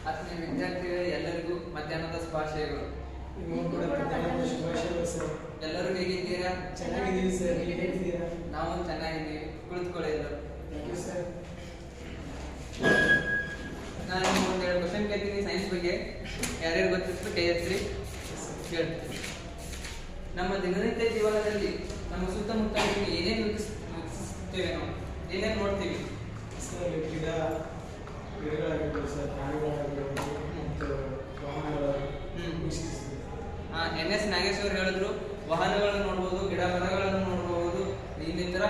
ಆತ್ಮೀಯ ವಿದ್ಯಾರ್ಥಿಗಳು ಎಲ್ಲರಿಗೂ ಮಧ್ಯಾಹ್ನದ ಶುಭಾಶಯಗಳು. ಎಲ್ಲರೂ ಹೇಗಿದ್ದೀರಾ? ಚೆನ್ನಾಗಿದ್ದೀವಿ ಸರ್. ನೀವು ಹೇಗಿದ್ದೀರಾ? ನಾವು ಚೆನ್ನಾಗಿದ್ದೀವಿ. ಕುಳಿತುಕೊಳ್ಳಿ ಎಲ್ಲರೂ. ನಾನು ಒಂದೆರಡು ಕ್ವಶನ್ ಕೇಳ್ತೀನಿ ಸೈನ್ಸ್ ಬಗ್ಗೆ. ಯಾರ್ಯಾರು ಗೊತ್ತಿತ್ತು ಕೈ ಎತ್ತಿರಿ, ಕೇಳ್ತೀನಿ. ನಮ್ಮ ದಿನನಿತ್ಯ ಜೀವನದಲ್ಲಿ ನಮ್ಮ ಸುತ್ತಮುತ್ತ ಏನೇನು ವೀಕ್ಷಿಸ್ತೇವೆ, ನಾವು ಏನೇನು ನೋಡ್ತೀವಿ ಸರ್? ಗಿಡಗಳಾಗಿರ್ಬೋದು ಸರ್, ಪ್ರಾಣಿಗಳಾಗಿರ್ಬೋದು ಮತ್ತು ವಾಹನಗಳು. NS ನಾಗೇಶ್ವರ್ ಹೇಳಿದ್ರು, ವಾಹನಗಳನ್ನು ನೋಡ್ಬೋದು, ಗಿಡ ಮರಗಳನ್ನು ನೋಡ್ಬೋದು, ಇನ್ನಿತರ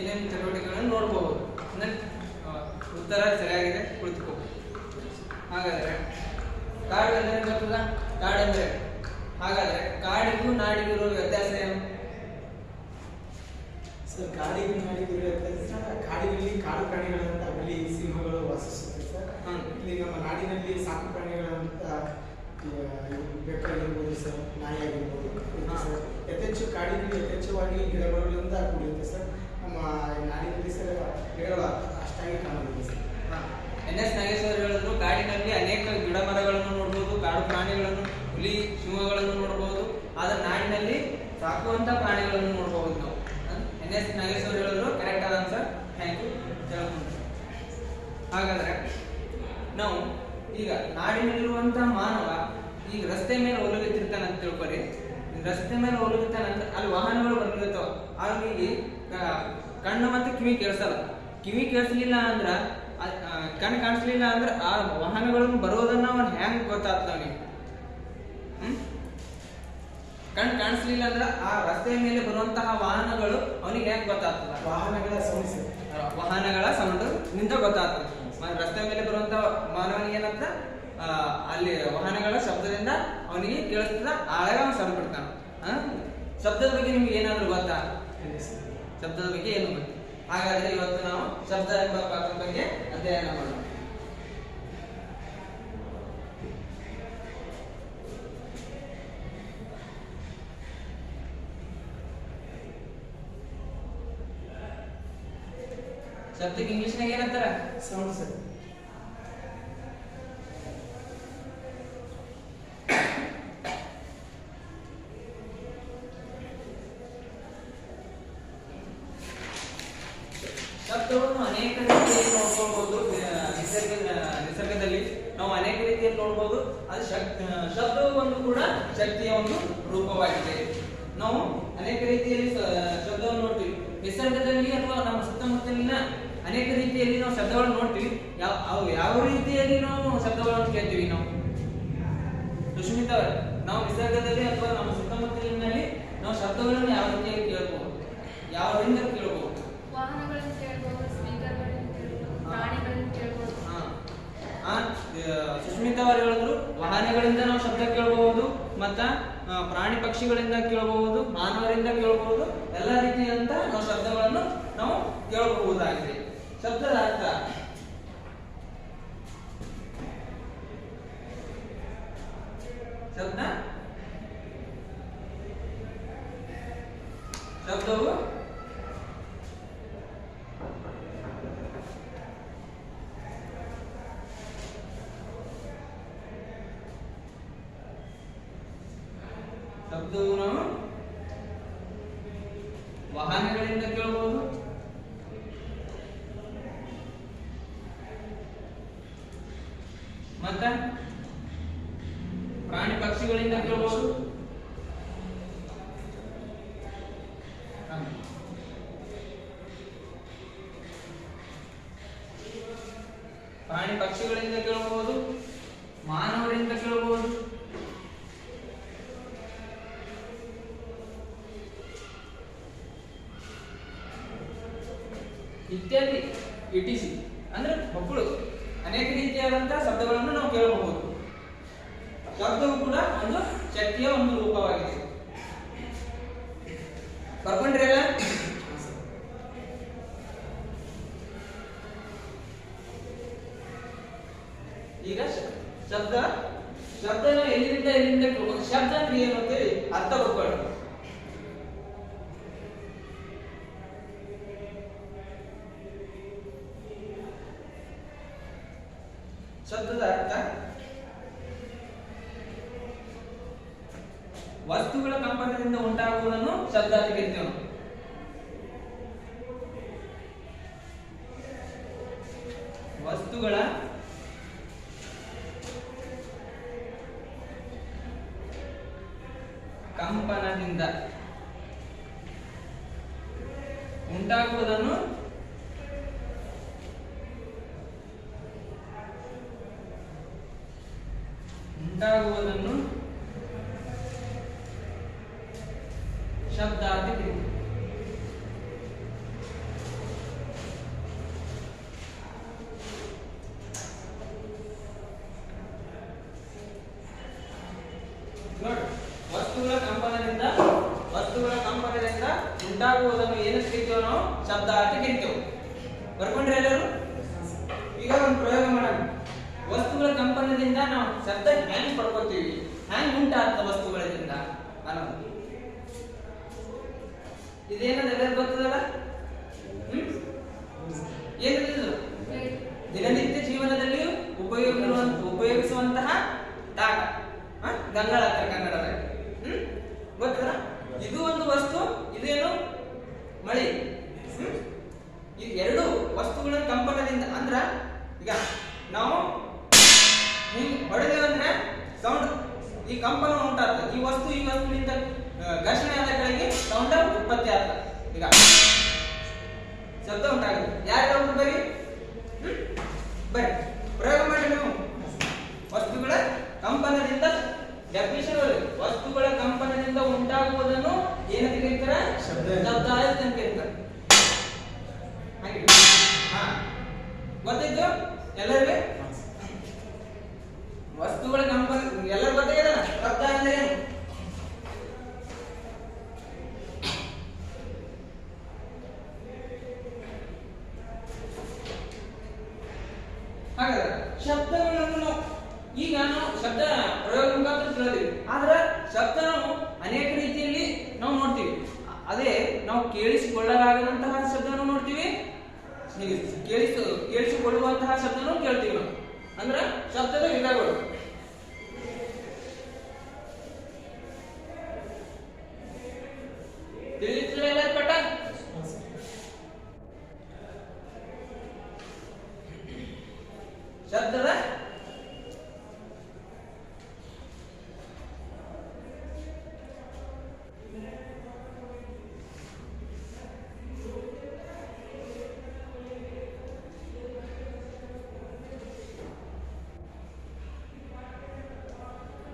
ಏನೇನು ಚಟುವಟಿಕೆಗಳನ್ನು ನೋಡ್ಬೋದು. ಉತ್ತರ ಸರಿಯಾಗಿದೆ. ಕುಳಿತುಕೋ. ಹಾಗಾದ್ರೆ ಕಾಡು ಅಂದ್ರೆ ಗೊತ್ತದ? ಕಾಡಂದ್ರೆ ಹಾಗಾದ್ರೆ ಕಾಡಿಗೂ ನಾಡಿಗೂ ಇರೋ ವ್ಯತ್ಯಾಸ ಏನು ಸರ್? ಕಾಡಿಗೂ ನಾಡಿಗೂ ಇರೋ ವ್ಯತ್ಯಾಸ, ಕಾಡಿನಲ್ಲಿ ಕಾಡು ಪ್ರಾಣಿಗಳಂತ ಅಲ್ಲಿ ಸಿಂಹಗಳು ವಾಸಿಸುತ್ತೆ ಸರ್. ಇಲ್ಲಿ ನಮ್ಮ ನಾಡಿನಲ್ಲಿ ಸಾಕು ಪ್ರಾಣಿಗಳಂತ ಬೆಕ್ಕಾಗಿರ್ಬೋದು ಸರ್, ನಾಯಿ ಆಗಿರ್ಬೋದು ಸರ್. ಯಥೇಚ್ಛು ಕಾಡಿನಲ್ಲಿ ಯಥೇಚ್ಛವಾಗಿ ಗಿಡಗಳಿಂದ ಕೂಡಿರುತ್ತೆ ಸರ್. ನಮ್ಮ ನಾಡಿನಲ್ಲಿ ಸರ್ ಗಿಡಗಳು ಅಷ್ಟಾಗಿ ಕಾಣುತ್ತೆ ಸರ್. NS ನಾಗೇಶ್ವರ್ ಹೇಳಿದ್ರು, ಕಾಡಿನಲ್ಲಿ ಅನೇಕ ಗಿಡ ಮರಗಳನ್ನು ನೋಡ್ಬೋದು, ಕಾಡು ಪ್ರಾಣಿಗಳನ್ನು, ಹುಲಿ ಸಿಂಹಗಳನ್ನು ನೋಡ್ಬೋದು, ಆದ್ರೆ ನಾಡಿನಲ್ಲಿ ಸಾಕುವಂತ ಪ್ರಾಣಿಗಳನ್ನು ನೋಡ್ಬೋದು ನಾವು. NS ನಾಗೇಶ್ವರ್ ಹೇಳಿದ್ರು, ಕರೆಕ್ಟ್ ಆದ ಆನ್ಸರ್. Thank you. ಹಾಗಾದ್ರೆ ನಾವು ಈಗ ನಾಡಿನಲ್ಲಿರುವಂತ ಮಾನವ ಈಗ ರಸ್ತೆ ಮೇಲೆ ಒಲಗುತ್ತಿರ್ತಾನೆ ಅಂತ ತಿಳ್ಕೊರಿ. ರಸ್ತೆ ಮೇಲೆ ಒಲಗುತ್ತಾನೆ ಅಂತ ಅಲ್ಲಿ ವಾಹನಗಳು ಬಂದಿರ್ತಾವ. ಅವ್ರಿಗೆ ಕಣ್ಣು ಮತ್ತೆ ಕಿವಿ ಕೇಳಿಸಲ್ಲ. ಕಿವಿ ಕೇಳಿಸ್ಲಿಲ್ಲ ಅಂದ್ರ, ಕಣ್ಣು ಕಾಣಿಸ್ಲಿಲ್ಲ ಅಂದ್ರೆ ಆ ವಾಹನಗಳನ್ನು ಬರೋದನ್ನ ಅವನ್ ಹೆಂಗ್ ಗೊತ್ತಾಗ್ತಾವನಿ? ಕಣ್ಣು ಕಾಣಿಸ್ಲಿಲ್ಲ ಅಂದ್ರೆ ಆ ರಸ್ತೆ ಮೇಲೆ ಬರುವಂತಹ ವಾಹನಗಳು ಅವನಿಗೆ ಹೆಂಗ್ ಗೊತ್ತಾಗ್ತದ? ವಾಹನಗಳ ಸೌಂಡ್ ನಿಂದ ಗೊತ್ತಾಗ್ತದೆ. ರಸ್ತೆ ಮೇಲೆ ಬರುವಂತಹ ಮಾನವನಿಗೆ ಏನಂತ ಅಲ್ಲಿ ವಾಹನಗಳ ಶಬ್ದದಿಂದ ಅವನಿಗೆ ಕೇಳಿಸ್ತದ, ಆಗ ಅವನು ಸೌಂಡ್ ಬಿಡ್ತಾನ. ಶಬ್ದದ ಬಗ್ಗೆ ನಿಮ್ಗೆ ಏನಾದ್ರು ಗೊತ್ತಾ? ಶಬ್ದದ ಬಗ್ಗೆ ಏನು ಗೊತ್ತು? ಹಾಗಾದ್ರೆ ಇವತ್ತು ನಾವು ಶಬ್ದ ಎಂಬ ಪಾತ್ರದ ಬಗ್ಗೆ ಅಧ್ಯಯನ ಮಾಡೋಣ. ಶಬ್ದಕ್ಕೆ ಇಂಗ್ಲಿಷ್ನಾಗ ಏನಂತಾರ? Sound sir. ಶಬ್ದವನ್ನು ಅನೇಕ ರೀತಿಯಲ್ಲಿ ನೋಡ್ಕೊಳ್ಬಹುದು. ನಿಸರ್ಗದಲ್ಲಿ ನಾವು ಅನೇಕ ರೀತಿಯಲ್ಲಿ ನೋಡ್ಬೋದು. ಅದು ಶಬ್ದವು ಒಂದು ಕೂಡ ಶಕ್ತಿಯ ಒಂದು ರೂಪವಾಗಿದೆ. ನಾವು ಅನೇಕ ರೀತಿಯಲ್ಲಿ ಶಬ್ದವನ್ನು ನೋಡ್ತೀವಿ. ನಿಸರ್ಗದಲ್ಲಿ ಅಥವಾ ನಮ್ಮ ಸುತ್ತಮುತ್ತಲಿನ ಅನೇಕ ರೀತಿಯಲ್ಲಿ ನಾವು ಶಬ್ದಗಳನ್ನು ನೋಡ್ತೀವಿ. ಯಾವ ರೀತಿಯಲ್ಲಿ ನಾವು ಶಬ್ದಗಳನ್ನು ಕೇಳ್ತೀವಿ? ನಾವು ಸುಷ್ಮಿತಾ ಅವರೇ, ನಾವು ನಿಸರ್ಗದಲ್ಲಿ ಅಥವಾ ನಮ್ಮ ಸುತ್ತಮುತ್ತಲಿನಲ್ಲಿ ನಾವು ಶಬ್ದಗಳನ್ನು ಯಾವ ರೀತಿಯಲ್ಲಿ ಕೇಳಬಹುದು? ಯಾವರಿಂದ ಕೇಳಬಹುದು? ವಾಹನಗಳನ್ನು ಕೇಳಬಹುದು, ಸ್ಪೀಕರ್ಗಳನ್ನು ಕೇಳಬಹುದು, ಪ್ರಾಣಿಗಳನ್ನು ಕೇಳಬಹುದು. ಸುಷ್ಮಿತಾ ಅವರು ಹೇಳಿದ್ರು, ವಾಹನಗಳಿಂದ ನಾವು ಶಬ್ದ ಕೇಳಬಹುದು, ಮತ್ತ ಪ್ರಾಣಿ ಪಕ್ಷಿಗಳಿಂದ ಕೇಳಬಹುದು, ಮಾನವರಿಂದ ಕೇಳಬಹುದು. ಎಲ್ಲ ರೀತಿಯಂತ ನಾವು ಶಬ್ದಗಳನ್ನು ನಾವು ಕೇಳಬಹುದಾಗಿದೆ. ಶಬ್ದದ ಅರ್ಥ ಶಬ್ದವು ನಾವು ವಾಹನಗಳಿಂದ ಕೇಳಬಹುದು, ಮತ್ತೆ ಪ್ರಾಣಿ ಪಕ್ಷಿಗಳಿಂದ ಕೇಳಬಹುದು. ಪ್ರಾಣಿ ಪಕ್ಷಿಗಳಿಂದ ಕೇಳಬಹುದು, ಮಾನವರಿಂದ ಕೇಳಬಹುದು, ಇತ್ಯಾದಿ. ಇಟಿಸಿ ಅಂದ್ರೆ ಮಕ್ಕಳು ಅನೇಕ ರೀತಿಯಾದಂತಹ ಶಬ್ದಗಳನ್ನು ನಾವು ಕೇಳಬಹುದು. ಶಬ್ದವು ಕೂಡ ಒಂದು ಶಕ್ತಿಯ ಒಂದು ರೂಪವಾಗಿದೆ. ಬರ್ಕೊಂಡ್ರಲ್ಲ? ಈಗ ಶಬ್ದ ಎಲ್ಲಿಂದ ಶಬ್ದ ಅಂದ್ರೆ ಏನು ಅಂತ ಅರ್ಥ ಬರ್ಕೊಳ್ಳಿ. ಶಬ್ದದ ಅರ್ಥ ವಸ್ತುಗಳ ಕಂಪನದಿಂದ ಉಂಟಾಗುವುದನ್ನು ಶಬ್ದ ಅಂತ ಕರಿತೇವೆ ನಾವು. ವಸ್ತುಗಳ ಕಂಪನದಿಂದ ಉಂಟಾಗುವುದನ್ನು ಶಬ್ದ ಅಂತ ಕರೀತೀವಿ. ನೋಡಿ, ವಸ್ತುಗಳ ಕಂಪನದಿಂದ ಉಂಟಾಗುವುದನ್ನು ಏನಂತ ಕರಿತೇವೆ ನಾವು? ಶಬ್ದ ಅಂತ ಕರಿತೇವೆ. ಬರ್ಕೊಂಡ್ರೆ ಎಲ್ಲರೂ? ಈಗ ಒಂದು ಪ್ರಯೋಗ ಮಾಡೋಣ. ವಸ್ತುಗಳ ಕಂಪನದಿಂದ ನಾವು ಶಬ್ದ ಹ್ಯಾಂಗ್ ಪಡ್ಕೋತೀವಿ, ಹ್ಯಾಂಗ್ ಉಂಟಾಗ್ತದೆ ವಸ್ತುಗಳಿಂದ ಅನ್ನೋದು. ಇದೇನದು ಎಲ್ಲರೂ ಗೊತ್ತದಲ್ಲ? ಏನಿದು? ದಿನನಿತ್ಯ ಜೀವನದಲ್ಲಿ ಉಪಯೋಗಿಸುವಂತಹ ತಾಕ, ಗಂಗಾಳ ಕನ್ನಡದಲ್ಲಿ ಗೊತ್ತದ? ಇದು ಒಂದು ವಸ್ತು, ಇದೇನು? ಮಳಿ. ಈ ಎರಡು ವಸ್ತುಗಳ ಕಂಪನದಿಂದ ಅಂದ್ರ ಈಗ ನಾವು ಹೊಡೆದೇವೆ ಅಂದ್ರೆ ಸೌಂಡ್, ಈ ಕಂಪನ ಉಂಟಾಗ್ತದೆ. ಈ ವಸ್ತುವಿನಿಂದ ಘರ್ಷಣೆ ಆದ ಕೆಳಗೆ ಸೌಂಡ್ ಉತ್ಪತ್ತಿ ಆಗ್ತದೆ. ಈಗ ಶಬ್ದ ಉಂಟಾಗುತ್ತೆ. ಯಾರು ಬರೀ ಪ್ರಯೋಗ ಮಾಡಿ ನಾವು. ವಸ್ತುಗಳ ಕಂಪನದಿಂದ ಡೆಫಿನಿಷನ್, ವಸ್ತುಗಳ ಕಂಪನದಿಂದ ಉಂಟಾಗುವುದನ್ನು ಏನಂತ ಕರೀತಾರೆ? ಶಬ್ದ ಅಂತ ಕರೀತಾರೆ. ಹಾಗೆ ಗೊತ್ತಿದ್ದು ಎಲ್ಲರಿಗೆ? ವಸ್ತುಗಳ ಕಂಪನ ಎಲ್ಲರೂ ಗೊತ್ತಾಗಿದೆ. ಶಬ್ದ ಅಂದ್ರೆ ಏನು? ಹಾಗಾದ್ರೆ ಶಬ್ದಗಳನ್ನು ಈಗ ನಾವು ಶಬ್ದ ಪ್ರಯೋಗ ಮುಖಾಂತರ ತಿಳಿದೀವಿ. ಆದ್ರೆ ಶಬ್ದ ನಾವು ಅನೇಕ ರೀತಿಯಲ್ಲಿ ನಾವು ನೋಡ್ತೀವಿ. ಅದೇ ನಾವು ಕೇಳಿಸಿಕೊಳ್ಳಲಾಗದಂತಹ ಶಬ್ದವನ್ನು ನೋಡ್ತೀವಿ, ಕೇಳಿಸಿಕೊಳ್ಳುವಂತಹ ಶಬ್ದನೂ ಕೇಳ್ತೀವಿ ನಾವು. ಅಂದ್ರೆ ಶಬ್ದದ ವಿಧಗಳು. ತಿಳಿದಿಲ್ಲ ಪಟ್ಟ?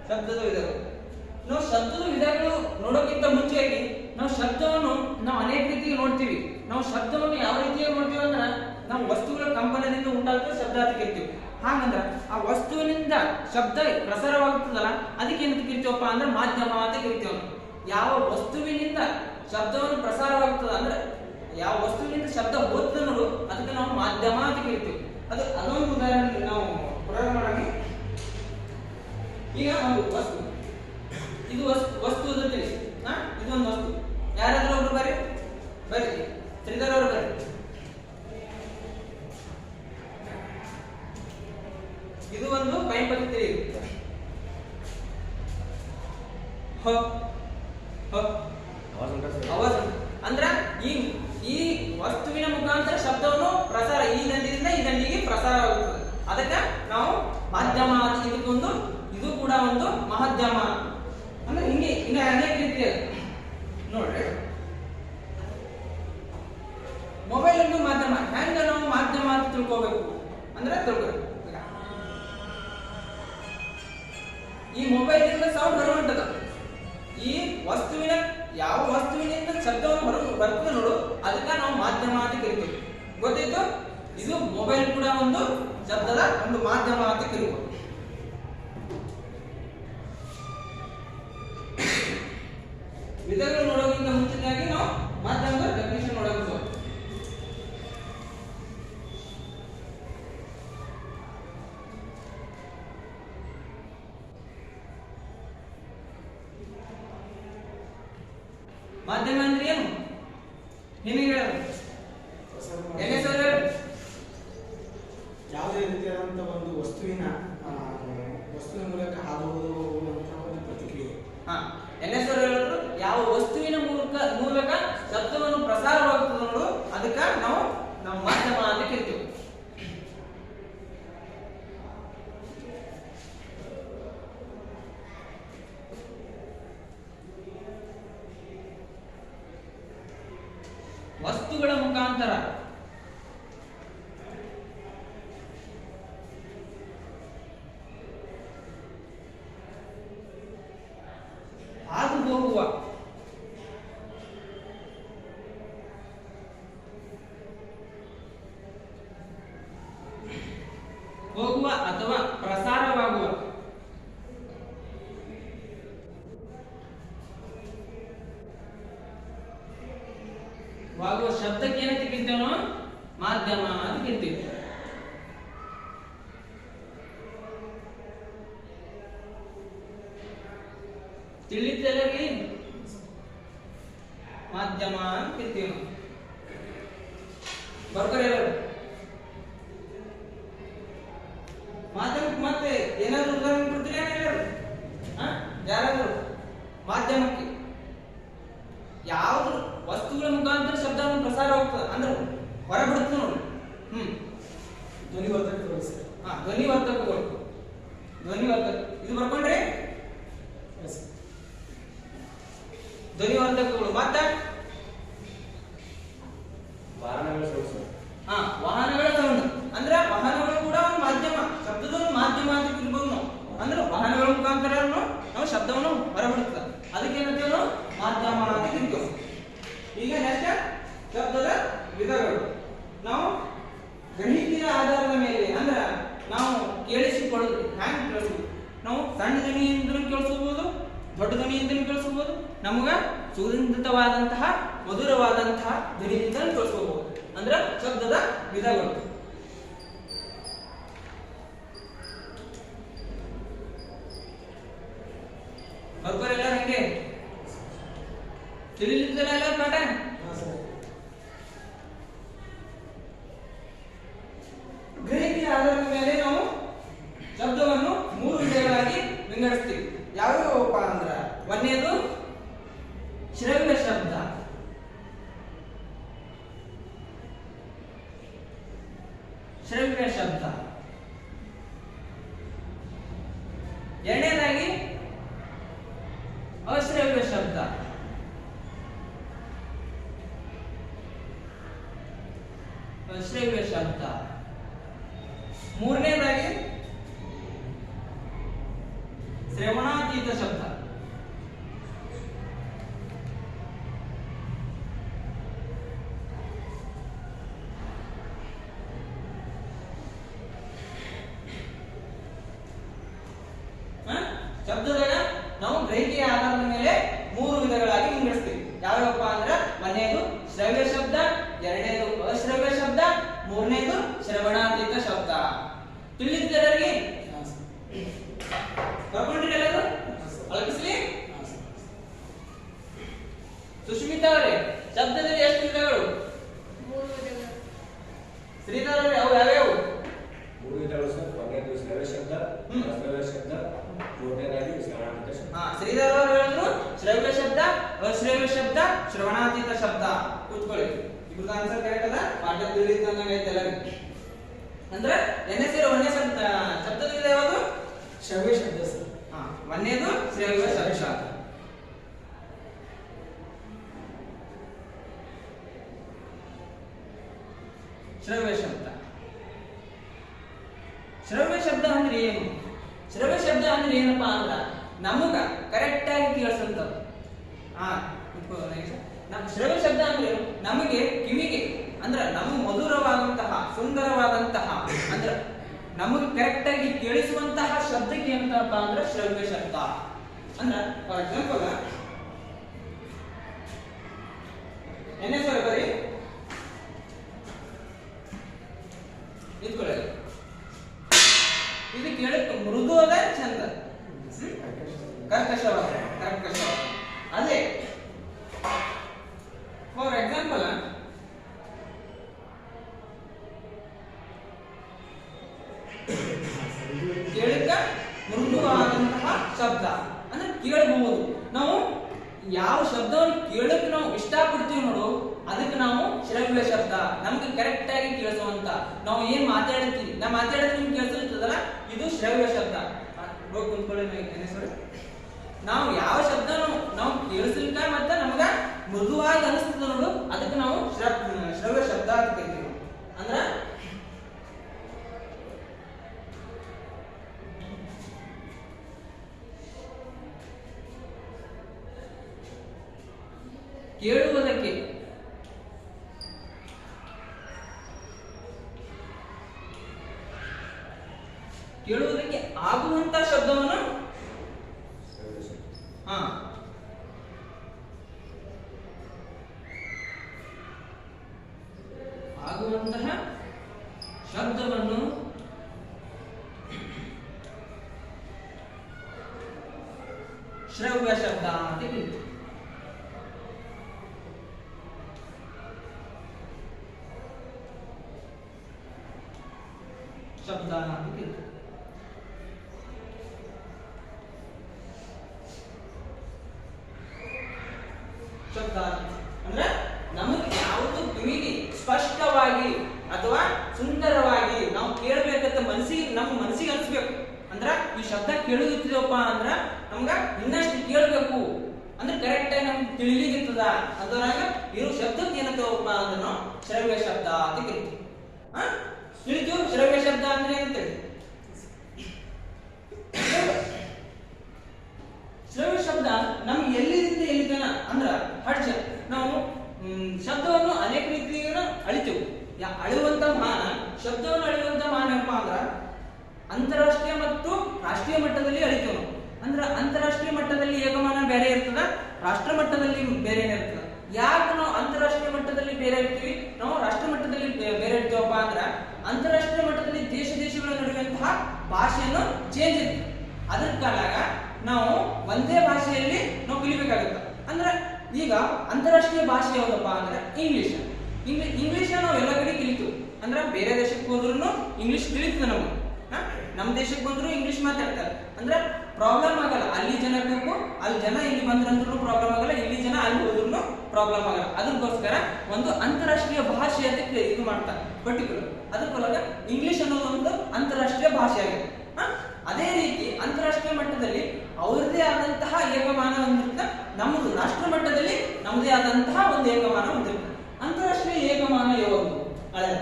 ಶಬ್ದದ ವಿಧಗಳು. ನಾವು ಶಬ್ದದ ವಿಧಗಳು ನೋಡೋಕ್ಕಿಂತ ಮುಂಚೆಯಾಗಿ ನಾವು ಶಬ್ದವನ್ನು ನಾವು ಅನೇಕ ರೀತಿಯಲ್ಲಿ ನೋಡ್ತೀವಿ. ನಾವು ಶಬ್ದವನ್ನು ಯಾವ ರೀತಿಯಾಗಿ ನೋಡ್ತೀವಿ ಅಂದ್ರೆ, ನಾವು ವಸ್ತುಗಳ ಕಂಪನದಿಂದ ಉಂಟಾಗುವ ಶಬ್ದ ಅಂತ ಕರಿತೀವಿ. ಹಾಗಂದ್ರ ಆ ವಸ್ತುವಿನಿಂದ ಶಬ್ದ ಪ್ರಸಾರವಾಗುತ್ತದಲ್ಲ, ಅದಕ್ಕೆ ಏನಂತ ಕರಿತೀವಪ್ಪ ಅಂದ್ರೆ ಮಾಧ್ಯಮ ಅಂತ ಕರಿತೀವಿ. ಯಾವ ವಸ್ತುವಿನಿಂದ ಶಬ್ದವನ್ನು ಪ್ರಸಾರವಾಗುತ್ತದೆ ಅಂದ್ರೆ, ಯಾವ ವಸ್ತುವಿನಿಂದ ಶಬ್ದ ಹೋಗ್ತದೆ ನೋಡು, ಅದಕ್ಕೆ ನಾವು ಮಾಧ್ಯಮ ಅಂತ ಕರಿತೀವಿ. ಅದೊಂದು ಉದಾಹರಣೆ ನಾವು ಪ್ರಯೋಗ ಮಾಡೋಣ. ಈಗ ಒಂದು ವಸ್ತು, ಇದು ವಸ್ತು ಅಂತ ಇದೊಂದು ವಸ್ತು. ಯಾರಾದ್ರೂ ಒಬ್ರು ಬರ್ರಿ ಶ್ರೀಧರ್ ಅವರು ಬರ್ರಿ. ಇದು ಒಂದು ಪೈಪ್ ಅಂತ ತಿಳಿಯುತ್ತೆ. ಆವಾಜ್ ಅಂದ್ರ ಈ ವಸ್ತುವಿನ ಮುಖಾಂತರ ಶಬ್ದವನ್ನು ಪ್ರಸಾರ, ಈ ದಂಡಿಯಿಂದ ಈ ದಂಡಿಗೆ ಪ್ರಸಾರ ಆಗುತ್ತದೆ. ಅದಕ್ಕೆ ನಾವು ಮಾಧ್ಯಮ. ಇದಕ್ಕೊಂದು ಇದು ಕೂಡ ಒಂದು ಮಾಧ್ಯಮ ಅಂದ್ರೆ ಹಿಂಗೆ ಅನೇಕ ರೀತಿಯ ನೋಡ್ರಿ. ಮೊಬೈಲ್ ಒಂದು ಮಾಧ್ಯಮ. ಹೆಂಗ ನಾವು ಮಾಧ್ಯಮ ಅಂತ ತಿಳ್ಕೋಬೇಕು ಅಂದ್ರೆ ಈ ಮೊಬೈಲ್ ಇಂದ ಸೌಂಡ್ ಹೊರಗುಂಟದ. ಈ ವಸ್ತುವಿನ ಯಾವ ವಸ್ತುವಿನಿಂದ ಶಬ್ದವನ್ನು ಬರ್ತದೆ ನೋಡು, ಅದಕ್ಕೆ ನಾವು ಮಾಧ್ಯಮ ಅಂತ ಕರಿತೀವಿ. ಗೊತ್ತಾಯ್ತು? ಇದು ಮೊಬೈಲ್ ಕೂಡ ಒಂದು ಶಬ್ದದ ಒಂದು ಮಾಧ್ಯಮ ಅಂತ ಕರಿಬಹುದು. ವಿಧಗಳು ನೋಡೋಕ್ಕಿಂತ ಮುಂಚಿತವಾಗಿ ನಾವು ಮಾಧ್ಯಮದ ಡೆಫಿನಿಷನ್ ನೋಡಬಹುದು. ಮಾಧ್ಯಮ ಅಂದ್ರೆ ಏನು? ನಿಮಗೆ ಯಾವುದೇ ರೀತಿಯಾದಂತಹ ಒಂದು ವಸ್ತುವಿನ ಮೂಲಕ ಹಾದು ಹೋಗುವಂತಹ ಒಂದು ಪ್ರತಿಕ್ರಿಯೆ. NSR ಹೇಳಿದ್ರು ಯಾವ ವಸ್ತುವಿನ ಮೂಲಕ ಶಬ್ದವನ್ನು ಪ್ರಸಾರವಾಗುತ್ತದೆ ನೋಡು ಅದಕ್ಕ ನಾವು ಮಾಧ್ಯಮ ಅಂತ ಕರಿತೀವಿ. ವಸ್ತುಗಳ ಮುಖಾಂತರ ಹಾದು ಹೋಗುವ ಅಥವಾ ಪ್ರಸಾರವಾಗುವ ಶಬ್ದಕ್ಕೆ ಏನಂತ ಕರಿತೀವಿ ನಾವು? ಮಾಧ್ಯಮ ಅಂತ ಕರಿತೀವಿ. ತಿಳಿತಲ್ಲರಿ ಮಾಧ್ಯಮ ಅಂತ ಕರಿತೀವಿ ನಾವು. ಬರ್ತಾರೆ ಎಲ್ಲರೂ ಮಾಧ್ಯಮಕ್ಕೆ ಮತ್ತೆ ಏನಾದ್ರು ಉದಾಹರಣೆ ಕೊಡ್ತೀರಾ ಎಲ್ಲರೂ? ಯಾರಾದ್ರು ಮಾಧ್ಯಮಕ್ಕೆ ಯಾವ್ದು ವಸ್ತುಗಳ ಮುಖಾಂತರ ಶಬ್ದವನ್ನು ಪ್ರಸಾರವಾಗ್ತದೆ ಅಂದ್ರೆ ಹೊರಬಿಡುತ್ತೆ ನೋಡಿ. ಧ್ವನಿವರ್ಧಕಗಳು ಸರ್. ಧ್ವನಿವರ್ಧಕಗಳು. ಇದು ಬರ್ಕೊಂಡ್ರಿ ಧ್ವನಿವರ್ಧಕಗಳು. ಮತ್ತೆ ವಾಹನಗಳ ಸೌಂಡ್ ಅಂದ್ರೆ ವಾಹನಗಳು ಕೂಡ ಒಂದು ಮಾಧ್ಯಮ, ಶಬ್ದದ ಒಂದು ಮಾಧ್ಯಮ ಅಂತ ತಿಳ್ಬೋದು ನಾವು. ಅಂದ್ರೆ ವಾಹನಗಳ ಮುಖಾಂತರ ನಾವು ಶಬ್ದವನ್ನು ಹೊರಬಿಡುತ್ತದೆ, ಅದಕ್ಕೆ ಏನಂತೀವಿ ನಾವು? ಮಾಧ್ಯಮ ಅಂತ ತಿಳ್ತೀವಿ. ಈಗ ನೆಕ್ಸ್ಟ್ ಶಬ್ದದ ವಿಧಗಳು. ನಾವು ಗ್ರಹಿಕೆಯ ಆಧಾರದ ಮೇಲೆ ಅಂದ್ರೆ ನಾವು ಕೇಳಿಸಿಕೊಳ್ಳೋದು ಹ್ಯಾಂಗ್ ಕೇಳಿಸ್ಬೋದು? ನಾವು ಸಣ್ಣ ಧ್ವನಿಯಿಂದಲೂ ಕೇಳಿಸಬಹುದು, ದೊಡ್ಡ ಧ್ವನಿಯಿಂದಲೂ ಕೇಳಿಸಬಹುದು, ನಮಗ ಸುಗಂಧಿತವಾದಂತಹ ಮಧುರವಾದಂತಹ ಧ್ವನಿಯಿಂದ ಕೇಳಿಸಬಹುದು. ಅಂದ್ರೆ ಶಬ್ದದ ವಿಧಗಳು. ಬರ್ಬರೆಲ್ಲ ಹಂಗೆ ತಿಳಿಲಿದ್ದಲ್ಲ ಎಲ್ಲ ಪಾಠ. ಗ್ರಹಿಕೆಯ ಆಧಾರದ ಮೇಲೆ ನಾವು ಶಬ್ದವನ್ನು 3 ವಿಧಗಳಾಗಿ ವಿಂಗಡಿಸ್ತೀವಿ. ಯಾವ್ಯಾವಪ್ಪ ಅಂದ್ರ ಒಂದನೇದು ಶ್ರವ್ಯ ಶಬ್ದ, ಎರಡನೇದಾಗಿ ಅಶ್ರವ್ಯ ಶಬ್ದ, ಮೂರನೇದಾಗಿ ಶ್ರವಣಾತೀತ ಶಬ್ದ. ಶಬ್ದದಾಗ ನಾವು ಗ್ರಹಿಕೆಯ ಆಧಾರದ ಮೇಲೆ 3 ವಿಧಗಳಾಗಿ ವಿಂಗಡಿಸ್ತೀವಿ. ಯಾವ್ಯಾವಪ್ಪ ಅಂದ್ರೆ ಒಂದನೇದು ಶ್ರವ್ಯ ಶಬ್ದ, ಎರಡನೇದು ಅಶ್ರವ್ಯ ಶಬ್ದ, ಮೂರನೇದು ಶ್ರವಣಾತೀತ ಶಬ್ದ. ತಿಳಿದಿದ್ದರಿಗೆ ಬರ್ಕೊಂಡಿರಲ್ಲ ಅಳಕಿಸ್ಲಿ. ಸುಷ್ಮಿತಾ ಅವರೇ, ಶಬ್ದದಲ್ಲಿ ಎಷ್ಟು ವಿಧಗಳು? 3 ವಿಧಗಳು. ಶ್ರೀಧರ್ ಅವರೇ, ಅವು ಯಾವ್ಯಾವು? 3 ವಿಧಗಳು ಸರ್. ಒಂದನೇದು ಶ್ರವ್ಯ ಶಬ್ದ, ಅಶ್ರವ್ಯ ಶಬ್ದ, ಮೂರನೇದಾಗಿ ಶ್ರವಣಾತೀತ ಶಬ್ದ. ಶ್ರೀಧರ್ ಅವರು ಹೇಳಿದ್ರು ಶ್ರವ್ಯ ಶಬ್ದ, ಅಶ್ರವ್ಯ ಶಬ್ದ, ಶ್ರವಣಾತೀತ ಶಬ್ದ. ಕೂತ್ಕೊಳ್ಳಿ, ಇಬ್ರದ್ದು ಆನ್ಸರ್ ಕರೆಕ್ಟ್ ಅದ. ಪಾಠ ತಿಳಿದಂಗೆ ಎಲ್ಲರಿಗೂ. ಅಂದ್ರೆ ಎನ್ಎಸ್ಸಿರೋ ಒಂದೇ ಶಬ್ದದ ವಿಧ ಯಾವುದು? ಶ್ರವ್ಯ ಶಬ್ದ ಸರ್. ಒಂದೇದು ಶ್ರವ್ಯ ಶಬ್ದ. ಶ್ರವ್ಯ ಶಬ್ದ. ಶ್ರವ್ಯ ಶಬ್ದ ಅಂದ್ರೆ ಏನು? ಶ್ರವ್ಯ ಶಬ್ದ ಅಂದ್ರೆ ಏನಪ್ಪಾ ಅಂದ್ರ ನಮಗ ಕರೆಕ್ಟ್ ಆಗಿ ಕೇಳಿಸಂತದ್ದು. ನಮ್ಮ ಶ್ರವ್ಯ ಶಬ್ದ ಅಂದ್ರೆ ನಮಗೆ ಕಿವಿಗೆ ಅಂದ್ರೆ ನಮಗೆ ಮಧುರವಾದಂತಹ ಸುಂದರವಾದಂತಹ ಅಂದ್ರೆ ನಮಗೆ ಕರೆಕ್ಟ್ ಆಗಿ ಕೇಳಿಸುವಂತಹ ಶಬ್ದಕ್ಕೆ ಏನಂತಪ್ಪ ಅಂದ್ರೆ ಶ್ರವ್ಯ ಶಬ್ದ. ಅಂದ್ರೆ ಫಾರ್ ಎಕ್ಸಾಂಪಲ್ ಬರೀ ಇದ್ಕೊಳ್ಳಿ, ಇದು ಕೇಳಕ್ಕೆ ಮೃದು ಅದ, ಚಂದ, ಕರ್ಕಶವಾದ. ಅದೇ ಫಾರ್ ಎಕ್ಸಾಂಪಲ್ ಕೇಳಕ್ಕ ಮೃದುವಾದಂತಹ ಶಬ್ದ ಅಂದ್ರೆ ಕೇಳಬಹುದು. ನಾವು ಯಾವ ಶಬ್ದವನ್ನು ಕೇಳಕ್ಕೆ ನಾವು ಇಷ್ಟಪಡ್ತೀವಿ ನೋಡು ಅದಕ್ಕೆ ನಾವು ಶ್ರವ್ಯ ಶಬ್ದ, ನಮ್ಗೆ ಕರೆಕ್ಟ್ ಆಗಿ ಕೇಳಿಸುವಂತ, ನಾವು ಏನ್ ಮಾತಾಡ್ತೀವಿ ನಾ ಮಾತಾಡಿದ್ರೆ ನಿಮ್ಗೆ ಕೇಳಿಸಿರ್ತದಲ್ಲ ಇದು ಶ್ರವ್ಯ ಶಬ್ದ. ಹೋಗಿ ಕುಂತ್ಕೊಳ್ಳಿ ಸರ್. ನಾವು ಯಾವ ಶಬ್ದ ನಾವು ಕೇಳಿಸ್ಲಿಕ್ಕ ಮತ್ತೆ ನಮ್ಗ ಮೃದುವಾಗಿ ಅನಿಸ್ತದ ನೋಡು ಅದಕ್ಕೆ ನಾವು ಶ್ರವ್ಯ ಶಬ್ದ ಅಂತ ಕರಿತೀವಿ. ಅಂದ್ರ ಕೇಳುವುದಕ್ಕೆ ಕೇಳುವುದಕ್ಕೆ ಆಗುವಂತ ಶಬ್ದವನ್ನು ಆಗುವಂತಹ ಶಬ್ದವನ್ನು ಶ್ರವ್ಯ ಶಬ್ದ ಅಂತ ಕರೀತೀವಿ. ಶಬ್ದ ಅಂತ ಕರೀತೀವಿ. ಶಬ್ದ ಅಂದ್ರೆ ನಮಗೆ ಯಾವುದು ಕಿವಿಗೆ ಸ್ಪಷ್ಟವಾಗಿ ಅಥವಾ ಸುಂದರವಾಗಿ ನಾವು ಕೇಳಬೇಕಂತ ನಮ್ಮ ಮನಸ್ಸಿಗೆ ಅನಿಸ್ಬೇಕು. ಅಂದ್ರ ಈ ಶಬ್ದ ಕೇಳುತ್ತಿದೆಯಪ್ಪ ಅಂದ್ರ ನಮ್ಗ ಇನ್ನಷ್ಟು ಕೇಳಬೇಕು ಅಂದ್ರೆ ಕರೆಕ್ಟ್ ಆಗಿ ನಮ್ಗೆ ತಿಳಿಲಿಗಿರ್ತದ ಅದರಾಗ ಇರೋ ಶಬ್ದಕ್ಕೆ ಏನಂತವಪ್ಪ ಅಂದ್ರೆ ನಾವು ಶ್ರವ್ಯ ಶಬ್ದ ಅಂತ ಕರಿತೀವಿ. ತಿಳಿತೀವಿ ಶ್ರವ್ಯ ಶಬ್ದ ಅಂದ್ರೆ ಏನಂತ ಹೇಳಿ. ಶ್ರವ್ಯ ಶಬ್ದ ನಮ್ಗೆ ಎಲ್ಲಿಂದ ಎಲ್ಲಿತನ ಅಂದ್ರ ಹಡ್ಜ ನಾವು ಶಬ್ದವನ್ನು ಅನೇಕ ರೀತಿಯಿಂದ ಅಳಿತೇವೆ. ಅಳೆಯುವಂತ ಮಾನ ಶಬ್ದವನ್ನು ಅಳೆಯುವಂತ ಮಾನ ಏನಪ್ಪ ಅಂದ್ರ ಅಂತಾರಾಷ್ಟ್ರೀಯ ಮತ್ತು ರಾಷ್ಟ್ರೀಯ ಮಟ್ಟದಲ್ಲಿ ಅಳಿತೇವೆ ನಾವು. ಅಂದ್ರ ಅಂತಾರಾಷ್ಟ್ರೀಯ ಮಟ್ಟದಲ್ಲಿ ಏಕಮಾನ ಬೇರೆ ಇರ್ತದ, ರಾಷ್ಟ್ರ ಮಟ್ಟದಲ್ಲಿ ಬೇರೆ ಇರ್ತದ. ಯಾಕೆ ನಾವು ಅಂತಾರಾಷ್ಟ್ರೀಯ ಮಟ್ಟದಲ್ಲಿ ಬೇರೆ ಇರ್ತೀವಿ, ನಾವು ರಾಷ್ಟ್ರ ಮಟ್ಟದಲ್ಲಿ ಬೇರೆ ಇರ್ತೀವಪ್ಪ ಅಂದ್ರ ಅಂತಾರಾಷ್ಟ್ರೀಯ ಮಟ್ಟದಲ್ಲಿ ದೇಶಗಳ ನಡುವಂತಹ ಭಾಷೆಯನ್ನು ಚೇಂಜ್ ಇರ್ತದೆ. ಅದ್ರ ಕಾಲಾಗ ನಾವು ಒಂದೇ ಭಾಷೆಯಲ್ಲಿ ನಾವು ಕಲಿಬೇಕಾಗತ್ತ. ಅಂದ್ರೆ ಈಗ ಅಂತಾರಾಷ್ಟ್ರೀಯ ಭಾಷೆ ಯಾವ್ದಪ್ಪ ಅಂದ್ರೆ ಇಂಗ್ಲಿಷ್. ಇಂಗ್ಲಿಷ್ ನಾವು ಎಲ್ಲ ಕಡೆ ಕಲಿತೀವಿ. ಅಂದ್ರೆ ಬೇರೆ ದೇಶಕ್ಕೆ ಹೋದ್ರು ಇಂಗ್ಲಿಷ್ ತಿಳಿತದೆ ನಮ್ಗೆ. ನಮ್ಮ ದೇಶಕ್ಕೆ ಬಂದ್ರು ಇಂಗ್ಲಿಷ್ ಮಾತಾಡ್ತಾರೆ. ಅಂದ್ರೆ ಪ್ರಾಬ್ಲಮ್ ಆಗಲ್ಲ. ಅಲ್ಲಿ ಜನ ಬೇಕು, ಅಲ್ಲಿ ಜನ ಇಲ್ಲಿ ಬಂದ್ರಂದ್ರೂ ಪ್ರಾಬ್ಲಮ್ ಆಗಲ್ಲ, ಇಲ್ಲಿ ಜನ ಅಲ್ಲಿ ಹೋದ್ರು ಪ್ರಾಬ್ಲಮ್ ಆಗಲ್ಲ. ಅದಕ್ಕೋಸ್ಕರ ಒಂದು ಅಂತಾರಾಷ್ಟ್ರೀಯ ಭಾಷೆ ಅಂತ ಇದು ಮಾಡ್ತಾರೆ ಪರ್ಟಿಕ್ಯುಲರ್. ಅದಕ್ಕೊಳಗ ಇಂಗ್ಲಿಷ್ ಅನ್ನೋದು ಒಂದು ಅಂತಾರಾಷ್ಟ್ರೀಯ ಭಾಷೆ ಆಗಿದೆ. ಅದೇ ರೀತಿ ಅಂತಾರಾಷ್ಟ್ರೀಯ ಮಟ್ಟದಲ್ಲಿ ಅವ್ರದೇ ಆದಂತಹ ಏಕಮಾನ ಹೊಂದಿರುತ್ತೆ, ನಮ್ಮದು ರಾಷ್ಟ್ರ ಮಟ್ಟದಲ್ಲಿ ನಮ್ಮದೇ ಆದಂತಹ ಒಂದು ಏಕಮಾನ ಹೊಂದಿರುತ್ತೆ. ಅಂತಾರಾಷ್ಟ್ರೀಯ ಏಕಮಾನ ಯಾವುದು ಹಳೆಯ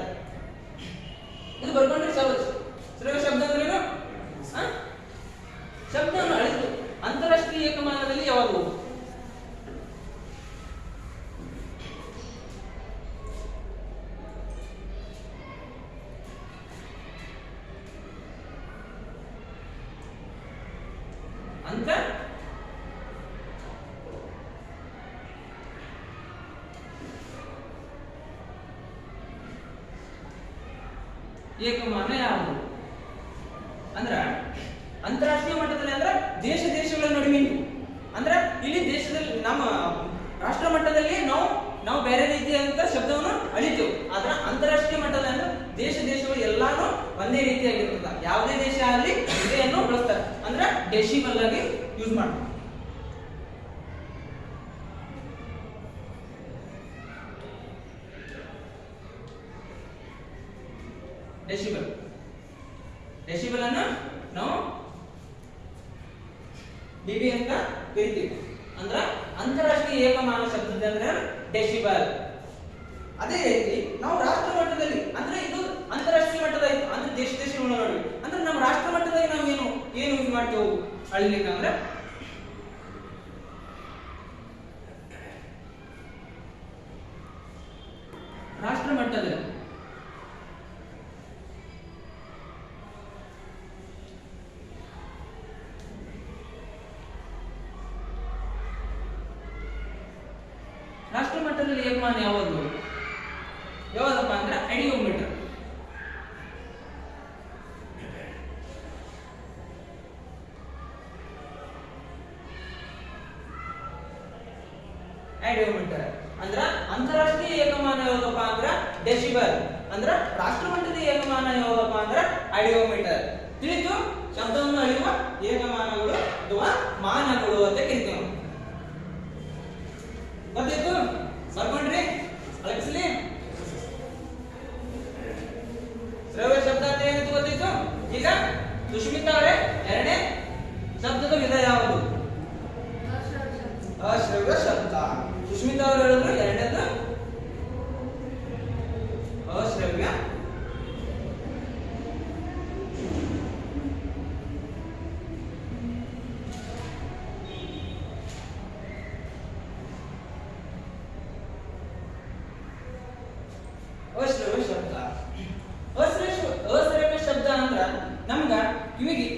ಇದು ಬರ್ಕೊಂಡ್ರೆ ಶ್ರವ್ಯ ಶಬ್ದ ಅಂದ್ರೇನು? ಶಬ್ದವನ್ನು ಅಳಿತು ಅಂತಾರಾಷ್ಟ್ರೀಯ ಏಕಮಾನದಲ್ಲಿ ಯಾವುದು? ಅಂತ ಏಕಮಾನ ಯಾವುದು ಅಂದ್ರ ಅಂತಾರಾಷ್ಟ್ರೀಯ ಮಟ್ಟದಲ್ಲಿ ಅಂದ್ರ ದೇಶಗಳ ನಡುವೆ. ಅಂದ್ರ ಇಲ್ಲಿ ದೇಶದಲ್ಲಿ ನಮ್ಮ ರಾಷ್ಟ್ರ ಮಟ್ಟದಲ್ಲಿ ನಾವು ಬೇರೆ ರೀತಿಯಾದಂತ ಶಬ್ದವನ್ನು ಅಳಿತೇವೆ. ಆದ್ರ ಅಂತಾರಾಷ್ಟ್ರೀಯ ಮಟ್ಟದಲ್ಲಿ ಅಂದ್ರೆ ದೇಶಗಳು ಎಲ್ಲಾನು ಒಂದೇ ರೀತಿಯಾಗಿರ್ತದ. ಯಾವುದೇ ದೇಶ ಅಲ್ಲಿ ಇದೆಯನ್ನು ಬಳಸ್ತಾರೆ. ಅಂದ್ರೆ ಡೆಸಿಬಲ್ ಆಗಿ ಯೂಸ್ ಮಾಡ್ತಾರೆ. ಡೆಸಿಬಲ್ ಅನ್ನು ನಾವು ಡಿಬಿ ಅಂತ ಕರಿತೀವಿ. ಅಂದ್ರ ಅಂತಾರಾಷ್ಟ್ರೀಯ ಏಕಮಾನ ಶಬ್ದದ ಅಂದ್ರೆ ಡೆಸಿಬಲ್. ಅದೇ ರೀತಿ ನಾವು ರಾಷ್ಟ್ರ ಮಟ್ಟದಲ್ಲಿ ಅಂದ್ರೆ ಇದು ಅಂತಾರಾಷ್ಟ್ರೀಯ ಮಟ್ಟದ ಆಯ್ತು. ಅಂದ್ರೆ ದೇಶಗಳ ನಡುವೆ ಅಂದ್ರೆ ನಮ್ಮ ರಾಷ್ಟ್ರ ಮಟ್ಟದಲ್ಲಿ ನಾವು ಏನು ಯೂಸ್ ಮಾಡ್ತೇವೆ ಅಳಿಲಿಕ್ಕೆ ಅಂದ್ರೆ ರಾಷ್ಟ್ರ ಮಟ್ಟದಲ್ಲಿ ಏಕಮಾನ ಯಾವ್ದಪ್ಪ ಅಂದ್ರೆ ಐಡಿಯೋಮೀಟರ್. ಐಡಿಯೋಮೀಟರ್ ಅಂದ್ರ ಅಂತಾರಾಷ್ಟ್ರೀಯ ಏಕಮಾನ ಯಾವ್ದಪ್ಪ ಅಂದ್ರ ಡೆಸಿಬಲ್. ಅಂದ್ರ ರಾಷ್ಟ್ರ ಮಟ್ಟದ ಏಕಮಾನ ಯಾವ್ದಪ್ಪ ಅಂದ್ರ ಐಡಿಯೋಮೀಟರ್. ತಿಳಿತು? ಶಬ್ದವನ್ನು ಅಳೆಯುವ ಏಕಮಾನಗಳು ಅಥವಾ ಮಾನಗಳು ಅಂತ ಕರಿತೀವಿ. ಗೊತ್ತಾಯ್ತು? ಬರ್ಕೊಂಡ್ರಿ? ಅಳಗಿಸ್ಲಿ? ಶ್ರವ್ಯ ಶಬ್ದ ಅಂತ ಏನಿತ್ತು ಗೊತ್ತಿತ್ತು? ಈಗ ಸುಷ್ಮಿತಾ ಅವರೇ ಎರಡನೇ ಶಬ್ದದ ವಿಧ ಯಾವುದು? ಅಶ್ರವ್ಯ ಶಬ್ದ. ಸುಷ್ಮಿತಾ ಅವರು ಹೇಳಿದ್ರು ಎರಡನೇದು ಅಶ್ರವ್ಯ ಅಶ್ರವ್ಯ ಶಬ್ದ. ಅಶ್ರವ್ಯ ಶಬ್ದ ಅಂದ್ರ ನಮ್ಗ ಕಿವಿಗೆ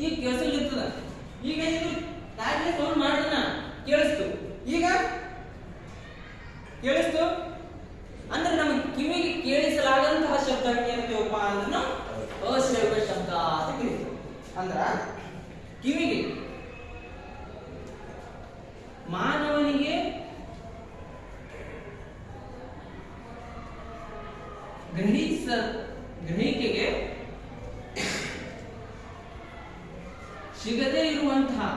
ಈಗ ಕೇಳಿಸಲಿರ್ತದ. ಈಗ ಇದು ನಾಲ್ಕನೇ ಸೌಂಡ್ ಮಾಡ್ದನ ಕೇಳಿಸ್ತು, ಈಗ ಕೇಳಿಸ್ತು ಅಂದ್ರೆ ನಮಗೆ ಕಿವಿಗೆ ಕೇಳಿಸಲಾಗಂತಹ ಶಬ್ದ ಏನಂತೀವಪ್ಪ ಅಂದ್ರೆ ನಾವು ಅಶ್ರವ್ಯ ಶಬ್ದ ಅಂತ ಕರೀತೀವಿ. ಅಂದ್ರ ಕಿವಿಗೆ ಮಾನವನಿಗೆ ಗ್ರಹಿಕೆಗೆ ಸಿಗದೇ ಇರುವಂತಹ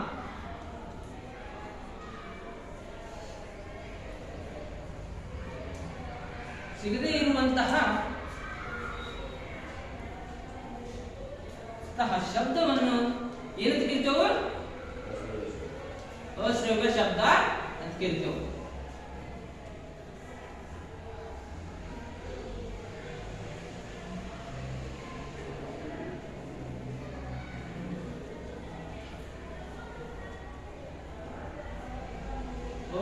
ಶಬ್ದವನ್ನು ಏನಂತ ಕರಿತೇವೆ? ಅಶ್ರವ್ಯ ಶಬ್ದ ಅಂತ ಕರಿತೇವೆ.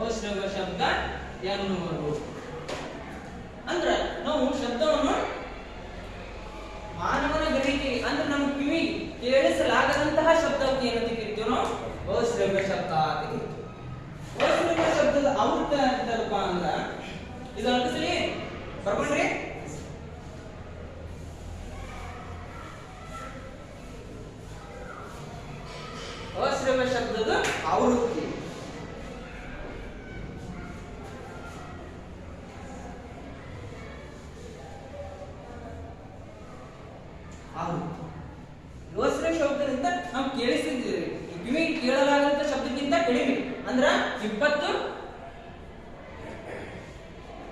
ಅಶ್ರವ್ಯ ಶಬ್ದ ಎನ್ನುವರು. ಅಂದ್ರೆ ನಾವು ಶಬ್ದವನ್ನು ಮಾನವನ ಗ್ರಹಿಕೆ ಅಂದ್ರೆ ನಮ್ಮ ಕಿವಿ ಕೇಳಿಸಲಾಗದಂತಹ ಶಬ್ದಕ್ಕೆ ಏನಂತ ಕರಿತೀವಿ ನಾವು? ಅಶ್ರವ್ಯ ಶಬ್ದ ಅಂತ ಕರಿತೀವಿ. ಅಶ್ರವ್ಯ ಶಬ್ದದ ಆವೃತ್ತ ಅಂತಪ್ಪ ಅಂದ್ರ ಇದು ಅನಿಸಲಿ ಬರ್ಕೊಂಡ್ರಿ? ಅಶ್ರವ್ಯ ಶಬ್ದದ ಆವೃತ್ತಿ ಅಶ್ರವ್ಯ ಶಬ್ದದಿಂದ ನಾವು ಕೇಳಿಸಿದ್ದೀವಿ ಕಿವಿಗೆ ಕೇಳಲಾಗಂತ ಶಬ್ದಕ್ಕಿಂತ ಕಡಿಮೆ ಅಂದ್ರ 20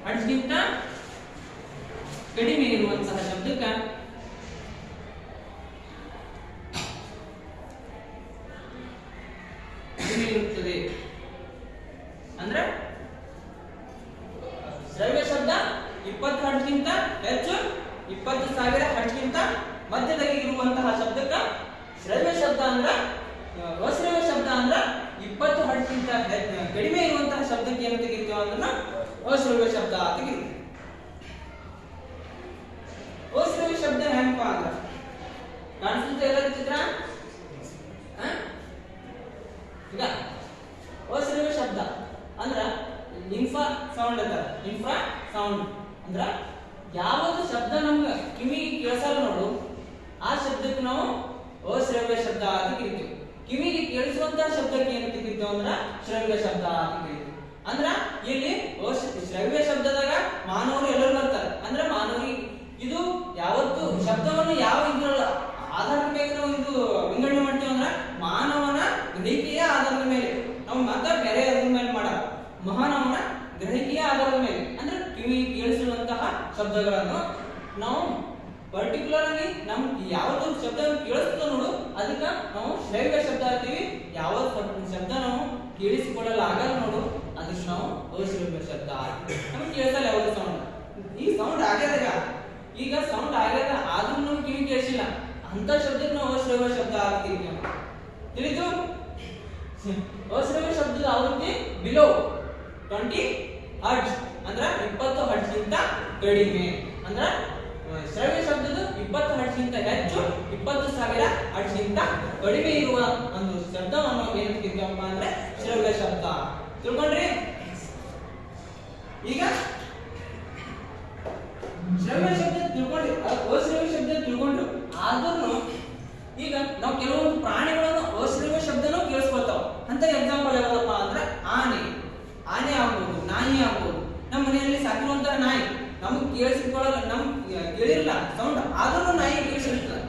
ಹರ್ಟ್ಜ್ಗಿಂತ ಕಡಿಮೆ ಇರುವಂತಹ ಶಬ್ದಕ್ಕ ಕಡಿಮೆ ಇರುತ್ತದೆ. ಅಂದ್ರೆ ಶ್ರವ್ಯ ಶಬ್ದ 20 ಹರ್ಟ್ಜ್ಗಿಂತ ಹೆಚ್ಚು, 20,000 ಹರ್ಟ್ಜ್ಗಿಂತ ಮಧ್ಯದಲ್ಲಿ ಇರುವಂತಹ ಶಬ್ದಕ್ಕ ಶ್ರವ್ಯ ಶಬ್ದ ಅಂದ್ರ ಅಶ್ರವ್ಯ ಶಬ್ದ ಅಂದ್ರ 20 ಹರ್ಟ್ಜ್ಗಿಂತ ಕಡಿಮೆ ಇರುವಂತಹ ಶಬ್ದಕ್ಕೆ ಏನಂತ ಕರಿತೀವಿ ಅಂದ್ರೆ ಅಶ್ರವ್ಯ ಶಬ್ದ ಅಂತ ಕರಿತೀವಿ. ಅಶ್ರವ್ಯ ಶಬ್ದ ಹೆಂಗಪ್ಪ ಅಂದ್ರ ಕಾಣಿಸುತ್ತೆ ಎಲ್ಲರ ಚಿತ್ರ? ಈಗ ಅಶ್ರವ್ಯ ಶಬ್ದ ಅಂದ್ರ ಇನ್ಫ್ರಾ ಸೌಂಡ್ ಅಂತ. ಇನ್ಫ್ರಾ ಸೌಂಡ್ ಅಂದ್ರ ಯಾವುದು ಶಬ್ದ ನಮ್ಗೆ ಕಿವಿಗೆ ಕೇಳಿಸಲ್ಲ ನೋಡು ಆ ಶಬ್ದಕ್ಕೆ ನಾವು ಅಶ್ರವ್ಯ ಶಬ್ದ ಅಂತ ಕರಿತೀವಿ. ಕಿವಿಗೆ ಕೇಳಿಸುವಂತಹ ಶಬ್ದಕ್ಕೆ ಏನಂತ ಕರಿತೀವಿ ಅಂದ್ರ ಶ್ರವ್ಯ ಶಬ್ದ ಅಂತ ಕರಿತೀವಿ. ಅಂದ್ರ ಇಲ್ಲಿ ಶ್ರವ್ಯ ಶಬ್ದದಾಗ ಮಾನವರು ಎಲ್ಲರೂ ಬರ್ತಾರೆ. ಅಂದ್ರೆ ಮಾನವರಿಗೆ ಇದು ಯಾವತ್ತು ಶಬ್ದವನ್ನು ಯಾವ ಇದ್ರ ಆಧಾರದ ಮೇಲೆ ನಾವು ಇದು ವಿಂಗಡಣೆ ಮಾಡ್ತೀವಿ ಅಂದ್ರ ಮಾನವನ ಗ್ರಹಿಕೆಯ ಆಧಾರದ ಮೇಲೆ. ನಾವು ಮಾತ್ರ ಬೇರೆ ಅದ್ರ ಮೇಲೆ ಮಾಡಲ್ಲ, ಮಾನವನ ಗ್ರಹಿಕೆಯ ಆಧಾರದ ಮೇಲೆ. ಅಂದ್ರೆ ಕಿವಿ ಕೇಳಿಸುವಂತಹ ಶಬ್ದಗಳನ್ನು ನಾವು ಪರ್ಟಿಕ್ಯುಲರ್ ಆಗಿ ನಮ್ಗೆ ಯಾವ್ದು ಶಬ್ದ ಕೇಳಿಸ್ತೋ ನೋಡು ಅದಕ್ಕ ನಾವು ಶ್ರವ್ಯ ಶಬ್ದ ಅಂತೀವಿ. ಯಾವ ಶಬ್ದ ನಾವು ಕೇಳಿಸಿಕೊಳ್ಳಲು ಆಗಲ್ಲ ನೋಡು ಅದಕ್ಕೆ ನಾವು ಅಶ್ರವ್ಯ ಶಬ್ದ. ನಮ್ಗೆ ಕೇಳಿಸಲ್ಲ ಯಾವ್ದು ಸೌಂಡ್. ಈ ಸೌಂಡ್ ಆಗ್ಯದಾಗ ಈಗ ಸೌಂಡ್ ಆಗ್ಯದ ಆದ್ರೂ ನಮ್ಗೆ ಕಿವಿ ಕೇಳಿಸಿಲ್ಲ ಅಂತ ಶಬ್ದಕ್ಕೆ ನಾವು ಅಶ್ರವ್ಯ ಶಬ್ದ ಅಂತೀವಿ. ತಿಳಿದು ಅಶ್ರವ್ಯ ಶಬ್ದದ ಆವೃತ್ತಿ ಬಿಲೋ 20 ಹರ್ಟ್ಜ್ ಅಂದ್ರ 20 ಹರ್ಟ್ಜ್ಗಿಂತ ಕಡಿಮೆ. ಅಂದ್ರ ಶ್ರವ್ಯ ಶಬ್ದದ 20 ಹರ್ಟ್ಜ್ಗಿಂತ ಹೆಚ್ಚು, 20,000 ಹರ್ಟ್ಜ್ಗಿಂತ ಕಡಿಮೆ ಇರುವ ಒಂದು ಶಬ್ದವನ್ನು ಏನಂತ ಕರಿತೀವಪ್ಪ ಅಂದ್ರೆ ಶ್ರವ್ಯ ಶಬ್ದ. ತಿಳ್ಕೊಂಡ್ರಿ? ಈಗ ಶ್ರವ್ಯ ಶಬ್ದ ತಿಳ್ಕೊಂಡ್ರಿ, ಅಶ್ರವ್ಯ ಶಬ್ದ ತಿಳ್ಕೊಂಡ್ರು. ಆದ್ರೂ ಈಗ ನಾವು ಕೆಲವೊಂದು ಪ್ರಾಣಿಗಳನ್ನು ಅಶ್ರವ್ಯ ಶಬ್ದನೂ ಕೇಳಿಸ್ಕೊಳ್ತಾವ. ಅಂತ ಎಕ್ಸಾಂಪಲ್ ಯಾವ್ದಪ್ಪ ಅಂದ್ರೆ ಆನೆ ಆಗ್ಬೋದು, ನಾಯಿ ಆಗ್ಬೋದು. ನಮ್ಮ ಮನೆಯಲ್ಲಿ ಸಾಕಿರುವಂತಹ ನಾಯಿ ನಮ್ಗೆ ಕೇಳಿಸಿಕೊಳ್ಳಲ್ಲ, ನಮ್ಗೆ ಕೇಳಿರಲ್ಲ ಸೌಂಡ್ ಆದ್ರೂ ನಾಯಿ ಕೇಳಿಸಿರ್ತದೆ.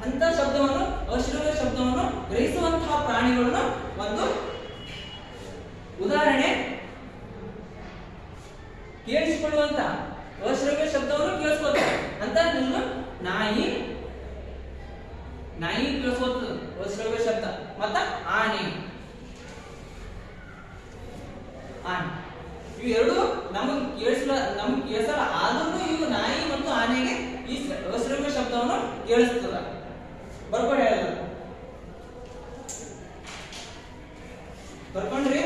ಅಂತ ಶಬ್ದವನ್ನು ಅಶ್ರವ್ಯ ಶಬ್ದವನ್ನು ಗ್ರಹಿಸುವಂತಹ ಪ್ರಾಣಿಗಳನ್ನು ಒಂದು ಉದಾಹರಣೆ ಕೇಳಿಸಿಕೊಳ್ಳುವಂತ ಅಶ್ರವ್ಯ ಶಬ್ದವನ್ನು ಕೇಳಿಸ್ಕೊತಾರೆ ಅಂತ ನೀವು ನಾಯಿ ಕೇಳಿಸ್ಕೊತದ ಅಶ್ರವ್ಯ ಶಬ್ದ ಮತ್ತ ಆನೆ ಇವೆರಡು ನಮಗೆ ಕೇಳಿಸಲ್ಲ ಆದ್ರೂ ಇವು ನಾಯಿ ಮತ್ತು ಆನೆಗೆ ಈ ಅಶ್ರವ್ಯ ಶಬ್ದವನ್ನು ಕೇಳಿಸ್ತದ. ಬರ್ಕೊಂಡು ಹೇಳಲ್ಲ ಬರ್ಕೊಂಡ್ರಿ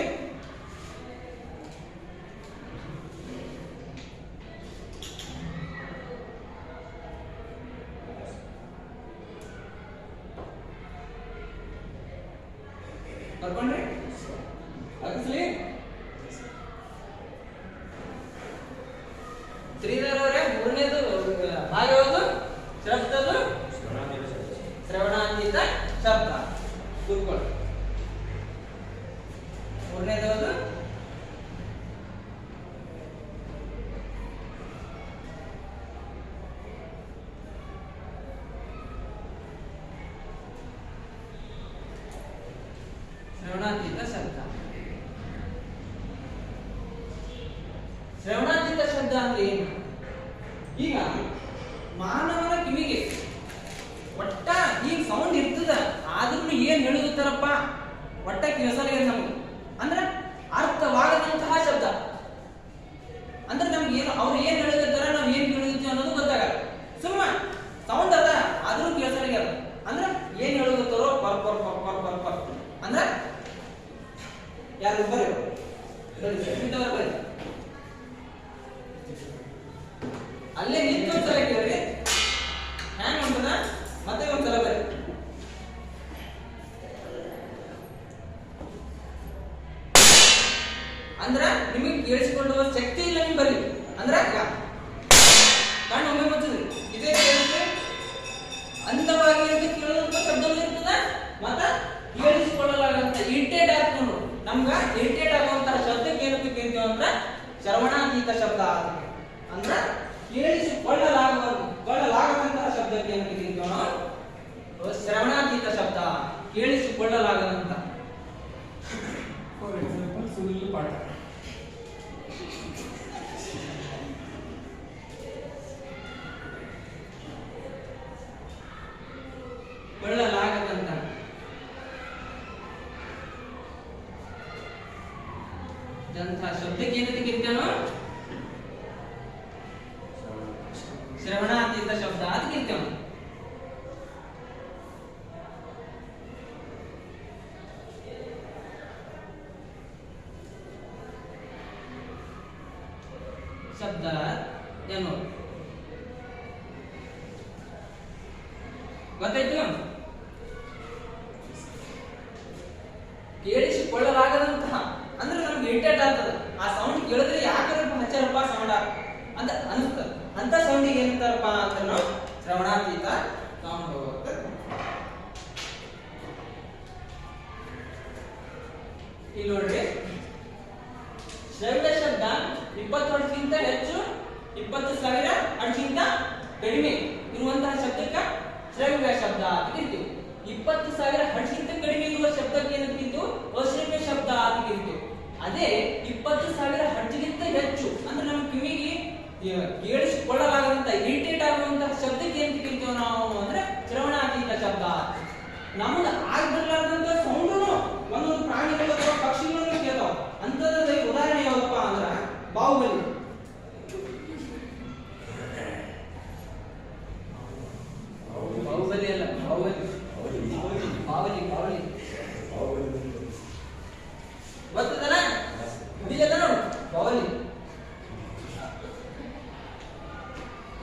ಬರ್ಕೊಂಡ್ರಿ ಅಗಸ್ಲಿ ಶ್ರೀಧರ್ ಅವರೇ ಮೂರನೇದು ಭಾಗ ಯಾವುದು? ಶಬ್ದದು ಶ್ರವಣಾತೀತ ಶಬ್ದ. ಕೂತ್ಕೊಳ್ಳಿ. ಮೂರನೇದು ಯಾವುದು? ಶ್ರವಣಾತೀತ ಶಬ್ದ. ಶ್ರವಣಾತೀತ ಶಬ್ದ ಅಂದ್ರೆ ಏನು? ಈಗ ಮಾನವನ ಕಿವಿಗೆ ಒಟ್ಟ ಈಗ ಸೌಂಡ್ ಇರ್ತದ ಆದ್ರೂ ಏನ್ ಹೇಳುತ್ತಾರಪ್ಪ ಒಟ್ಟ ಕೇಳಿಸಲ್ಲ ನಮಗೆ ಅಂದ್ರೆ ಅರ್ಥವಾಗದಂತಹ ಶಬ್ದ ಅಂದ್ರೆ ನಮ್ಗೆ ಏನು ಅವ್ರು ಏನ್ ಹೇಳುತ್ತಾರ ನಾವು ಏನ್ ಕೇಳುತ್ತೀವಿ ಅನ್ನೋದು ಗೊತ್ತಾಗಲ್ಲ. ಸುಮ್ಮ ಸೌಂಡ್ ಅದ ಆದ್ರೂ ಕೇಳಿಸಲ್ಲ ಅಂದ್ರೆ ಏನ್ ಹೇಳುತ್ತಾರೋ ಪರ್ ಪರ್ ಪರ್ ಪರ್ ಪರ್ ಪರ್ ಅಂದ್ರೆ ಯಾರು ಬರೀ ಬರೀ ಅಲ್ಲೇ ನಿಂತು ಒಂದ್ಸಲ ಕೇಳ್ರಿ ಹ್ಯಾಂಗ್ ಉಂಟದ ಮತ್ತೆ ಒಂದ್ಸಲ ಬರಿ. ಅಂದ್ರ ನಿಮಗೆ ಕೇಳಿಸಿಕೊಳ್ಳುವ ಶಕ್ತಿ ಇಲ್ಲ ನಿಮ್ ಬರಿ ಅಂದ್ರ ಕಣ್ಣು ಒಮ್ಮೆ ಮುಚ್ಚಿದ್ರಿ ಇದೇ ಕೇಳಿದ್ರೆ ಅಂದವಾಗಿ ಅಂತ ಕೇಳುವಂತ ಶಬ್ದನೂ ಇರ್ತದ ಮತ್ತ ಕೇಳಿಸಿಕೊಳ್ಳಲಾಗಂತ ಇರಿಟೇಟ್ ಆಗ್ಕೊಂಡು ನಮ್ಗ ಇರಿಟೇಟ್ ಆಗುವಂತಹ ಶಬ್ದಕ್ಕೆ ಏನಂತ ಕೇಳ್ತೀವಿ ಅಂದ್ರ ಶ್ರವಣಾತೀತ ಶಬ್ದ ಅಂದ್ರ ಕೇಳಿಸಿಕೊಳ್ಳಲಾಗದಂತಹ ಶಬ್ದಕ್ಕೆ ಏನಂತ ಕರೀತೀವಿ ನಾವು? ಶ್ರವಣಾತೀತ ಶಬ್ದ. ಕೇಳಿಸಿಕೊಳ್ಳಲಾಗದಂತ ಸುಳ್ಳು ಪಾಠ. ಕೊಳ್ಳಲಾಗದಂತ ಶಬ್ದಕ್ಕೆ ಏನಂತ ಕರೀತೀವಿ ನಾವು? ಶ್ರವಣಾತೀತ ಶಬ್ದ ಅಂತ ಕರೀತೀವಿ. ಶಬ್ದ ಏನು ಗೊತ್ತಾಯ್ತು? ಕೇಳಿಸಿಕೊಳ್ಳಲಾಗದಂತಹ ಅಂದ್ರೆ ನಮ್ಗೆ ಇರಿಟೇಟ್ ಆಗ್ತದೆ ಆ ಸೌಂಡ್ ಕೇಳಿದ್ರೆ ಯಾಕರಪ್ಪ ಹಚ್ಚಾರಪ್ಪ ಸೌಂಡ್ ಅಂತ ಅನಿಸ್ತದೆ ಅಂತ ಸೌಂಡಿಗೆ ಏನಂತಾರಪ್ಪ ಅಂದ್ರೆ ನಾವು ಶ್ರವಣಾತೀತ ಸೌಂಡ್ ಹೋಗುತ್ತೆ. ಇಲ್ಲಿ ನೋಡ್ರಿ ಶ್ರವ್ಯ ಶಬ್ದ 20 ವರ್ಷಕ್ಕಿಂತ ಹೆಚ್ಚು 20,000 ಹರ್ಟ್ಜ್ಗಿಂತ ಕಡಿಮೆ ಇರುವಂತಹ ಶಬ್ದಕ್ಕೆ ಶ್ರವ್ಯ ಶಬ್ದ ಅಂತ ಕರಿತೀವಿ. 20,000 ಹರ್ಟ್ಜ್ಗಿಂತ ಕಡಿಮೆ ಇರುವ ಶಬ್ದಕ್ಕೆ ಏನಂತ ಕರಿತೀವಿ? ಅಶ್ರವ್ಯ ಶಬ್ದ ಅಂತ ಕರಿತೀವಿ. ಅದೇ 20,000 ಹರ್ಟ್ಜ್ಗಿಂತ ಹೆಚ್ಚು ಅಂದ್ರೆ ನಮ್ಮ ಕಿವಿಗೆ ಕೇಳಿಸಿಕೊಳ್ಳಲಾಗದಂತ ಇರಿಟೇಟ್ ಆಗುವಂತಹ ಶಬ್ದಕ್ಕೆ ಏನಂತ ಕರಿತೀವಿ ನಾವು ಅಂದ್ರೆ ಶ್ರವಣಾತೀತ ಶಬ್ದ. ನಮ್ಗೆ ಆಗ್ಬರ್ಲಾರ್ದಂತ ಸೌಂಡನು ಒಂದೊಂದು ಪ್ರಾಣಿಗಳು ಅಥವಾ ಪಕ್ಷಿಗಳನ್ನು ಕೇಳ್ತಾವ. ಅಂತದ ಉದಾಹರಣೆ ಯಾವಪ್ಪ ಅಂದ್ರ ಬಾಹುಬಲಿ. ಬಾಹುಬಲಿ ಅಲ್ಲ ಬಾಹುಬಲಿ ಬಾಹುಬಲಿ ಬಾಹುಬಲಿ ಗೊತ್ತದಲ್ಲ ಹುಡುಗಿಯದ ನೋಡು ಬಾಹುಬಲಿ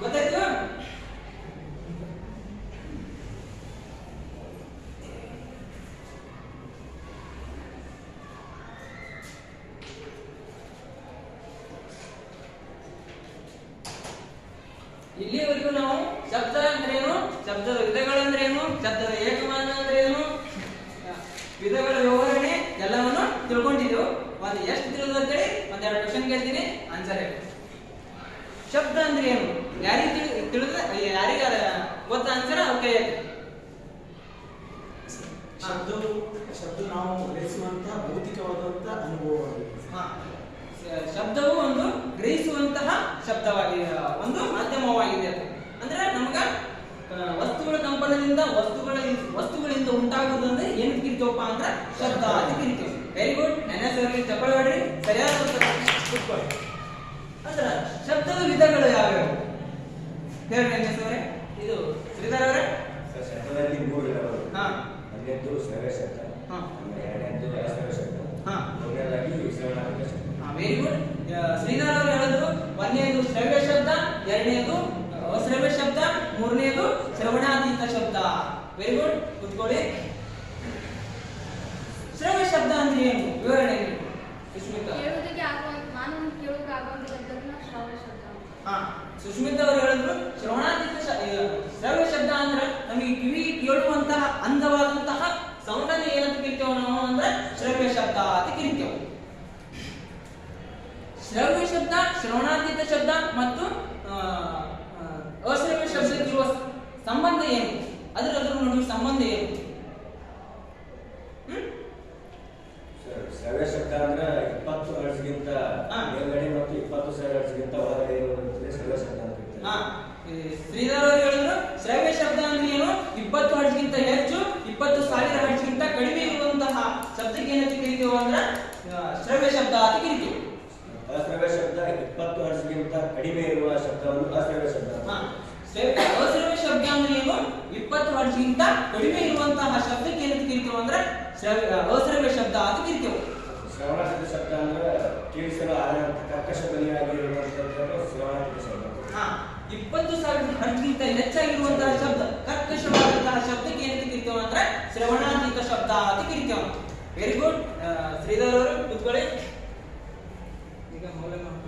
ಗೊತ್ತಾಯ್ತು? ಇಲ್ಲಿವರೆಗೂ ನಾವು ಶಬ್ದ ಅಂದ್ರೇನು, ಶಬ್ದದ ವಿಧಗಳಂದ್ರೇನು, ಶಬ್ದದ ಏಕಮಾನ ಅಂದ್ರೇನು, ವಿಧಗಳ ವಿವರಣೆ ಎಲ್ಲವನ್ನು ತಿಳ್ಕೊಂಡಿದ್ದೆವು. ಒಂದು ಎಷ್ಟು ತಿಳಿದು ಅಂತೇಳಿ ಒಂದೆರಡು ಕ್ವಶನ್ ಕೇಳ್ತೀನಿ, ಆನ್ಸರ್ ಹೇಳಿ. ಶಬ್ದ ಅಂದ್ರೆ ಏನು ಯಾರಿಗೆ ತಿಳಿದ ಯಾರಿಗೆ ಗೊತ್ತ ಆನ್ಸರ್ ಓಕೆ. ಶಬ್ದ ನಾವು ಗ್ರಹಿಸುವಂತಹ ಭೌತಿಕವಾದಂತಹ ಅನುಭವ. ಶಬ್ದವು ಒಂದು ಗ್ರಹಿಸುವಂತಹ ಶಬ್ದವಾಗಿ ಒಂದು ಮಾಧ್ಯಮವಾಗಿದೆ ಅದು. ಅಂದ್ರೆ ನಮಗ ವಸ್ತುಗಳ ಕಂಪನದಿಂದ ವಸ್ತುಗಳಿಂದ ಉಂಟಾಗುವುದಂದ್ರೆ ಏನು ಕರಿತೀವಪ್ಪ ಅಂದ್ರೆ ಶಬ್ದ ಅಂತ ಕರಿತೀವಿ. Very good. ನೆನಸರಿ ಚಪ್ಪಳ ಹೊಡ್ರಿ. ಸರಿಯಾದ ಉತ್ತರ ಕೂತ್ಕೊಳ್ಳಿ. ಅಂದ್ರೆ ಶಬ್ದದ ವಿಧಗಳು ಯಾವ್ಯಾವು ಹೇಳಿ ನೆನಸವರೇ. ಇದು ಶ್ರೀಧರ್ ಅವರೇ. ಶಬ್ದದಲ್ಲಿ 3 ವಿಧಗಳು. ಹಾ. ಒಂದನೇದು ಶ್ರವ್ಯ ಶಬ್ದ, ಹಾ. ಎರಡನೇದು ಅಶ್ರವ್ಯ ಶಬ್ದ, ಹಾ. ಮೂರನೇದಾಗಿ ಶ್ರವಣಾತ್ಮಕ ಶಬ್ದ. Very good. ಶ್ರೀಧರ್ ಅವರು ಹೇಳಿದ್ರು ಒಂದನೇದು ಶ್ರವ್ಯ ಶಬ್ದ, ಎರಡನೇದು ಅಶ್ರವ್ಯ ಶಬ್ದ, ಮೂರನೇದು ಶ್ರವಣಾತೀತ ಶಬ್ದ. Very good. ಕೂತ್ಕೊಳ್ಳಿ. ಶ್ರವ್ಯ ಶಬ್ದ ಅಂದ್ರೆ ಏನು ವಿವರಣೆ ನೀಡಿ ಸುಷ್ಮಿತಾ. ಕೇಳುವುದಕ್ಕೆ ಆಗುವಂತ ಮಾನವನ ಕೇಳುವುದಕ್ಕೆ ಆಗುವಂತ ಶಬ್ದಗಳನ್ನ ಶ್ರವ್ಯ ಶಬ್ದ ಅಂತ. ಹಾ, ಸುಷ್ಮಿತಾ ಅವರು ಹೇಳಿದ್ರು ಶ್ರವಣಾತೀತ ಶ್ರವ್ಯ ಶಬ್ದ ಅಂದ್ರೆ ನಮಗೆ ಕಿವಿ ಕೇಳುವಂತಹ ಅಂದವಾದಂತಹ ಸೌಂಡನ್ನು ಏನಂತ ಕರಿತೇವೆ ನಾವು ಅಂದ್ರೆ ಶ್ರವ್ಯ ಶಬ್ದ ಅಂತ ಕರಿತೇವೆ. ಶ್ರವ್ಯ ಶಬ್ದ, ಶ್ರವಣಾತೀತ ಶಬ್ದ ಮತ್ತು ಅಶ್ರವ್ಯ ಶಬ್ದಕ್ಕಿರುವ ಸಂಬಂಧ ಏನು? ಅದರ ನಡುವೆ ಸಂಬಂಧ ಏನು? ಶ್ರವ್ಯ ಶಬ್ದ ಅಂದ್ರೆ 20 ಹರ್ಟ್ಜ್ಗಿಂತ ಮೇಲ್ಗಡೆ ಮತ್ತು 20,000 ಹರ್ಟ್ಜ್ಗಿಂತ ಒಳಗಡೆ ಇರುವಂತದ್ದು ಶ್ರವ್ಯ ಶಬ್ದ ಅಂತ ಕರೀತಾರೆ. ಹಾ, ಶ್ರೀಧರ್ ಅವರು ಹೇಳಿದ್ರು ಶ್ರವ್ಯ ಶಬ್ದ ಅಂದ್ರೆ ಏನು? 20 ಹರ್ಟ್ಜ್ಗಿಂತ ಹೆಚ್ಚು, 20,000 ಹರ್ಟ್ಜ್ಗಿಂತ ಕಡಿಮೆ ಇರುವಂತಹ ಶಬ್ದಕ್ಕೆ ಏನಂತ ಕರಿತೀವಿ ಅಂದ್ರೆ ಶ್ರವ್ಯ ಶಬ್ದ ಅಂತ ಕರಿತೀವಿ. ಅಶ್ರವ್ಯ ಶಬ್ದ 20 ಹರ್ಟ್ಜ್ಗಿಂತ ಕಡಿಮೆ ಇರುವ ಶಬ್ದವನ್ನು ಅಶ್ರವ್ಯ ಶಬ್ದ. ಹಾ, ಅಶ್ರವ್ಯ ಶಬ್ದ ಅಂದ್ರೆ ಏನು? 20 ಹರ್ಟ್ಜ್ಗಿಂತ ಕಡಿಮೆ ಇರುವಂತಹ ಶಬ್ದಕ್ಕೆ ಏನಂತ ಕರಿತೀವಿ ಅಂದ್ರೆ ಅಶ್ರವ್ಯ ಶಬ್ದ ಅಂತ ಕರಿತೀವಿ. ಶ್ರವಣಾತೀತ ಶಬ್ದ ಅಂದ್ರೆ ಕೇಳಿಸಲು ಆದಂತಹ ಕರ್ಕಶ ಧ್ವನಿಯಾಗಿರುವಂತದ್ದು ಶ್ರವಣಾತೀತ ಶಬ್ದ. ಹಾ, 20,000 ಹರ್ಟ್ಜ್ಗಿಂತ ಹೆಚ್ಚಾಗಿರುವಂತಹ ಶಬ್ದ, ಕರ್ಕಶವಾದಂತಹ ಶಬ್ದಕ್ಕೆ ಏನಂತ ಕರಿತೀವಿ ಅಂದ್ರೆ ಶ್ರವಣಾತೀತ ಶಬ್ದ ಅಂತ ಕರಿತೀವಿ. Very good. ಶ್ರೀಧರ್ ಅವರು ಕೂತ್ಕೊಳ್ಳಿ. ಈಗ ಮೌಲ್ಯ ಮಾಡ್ಕೊಂಡು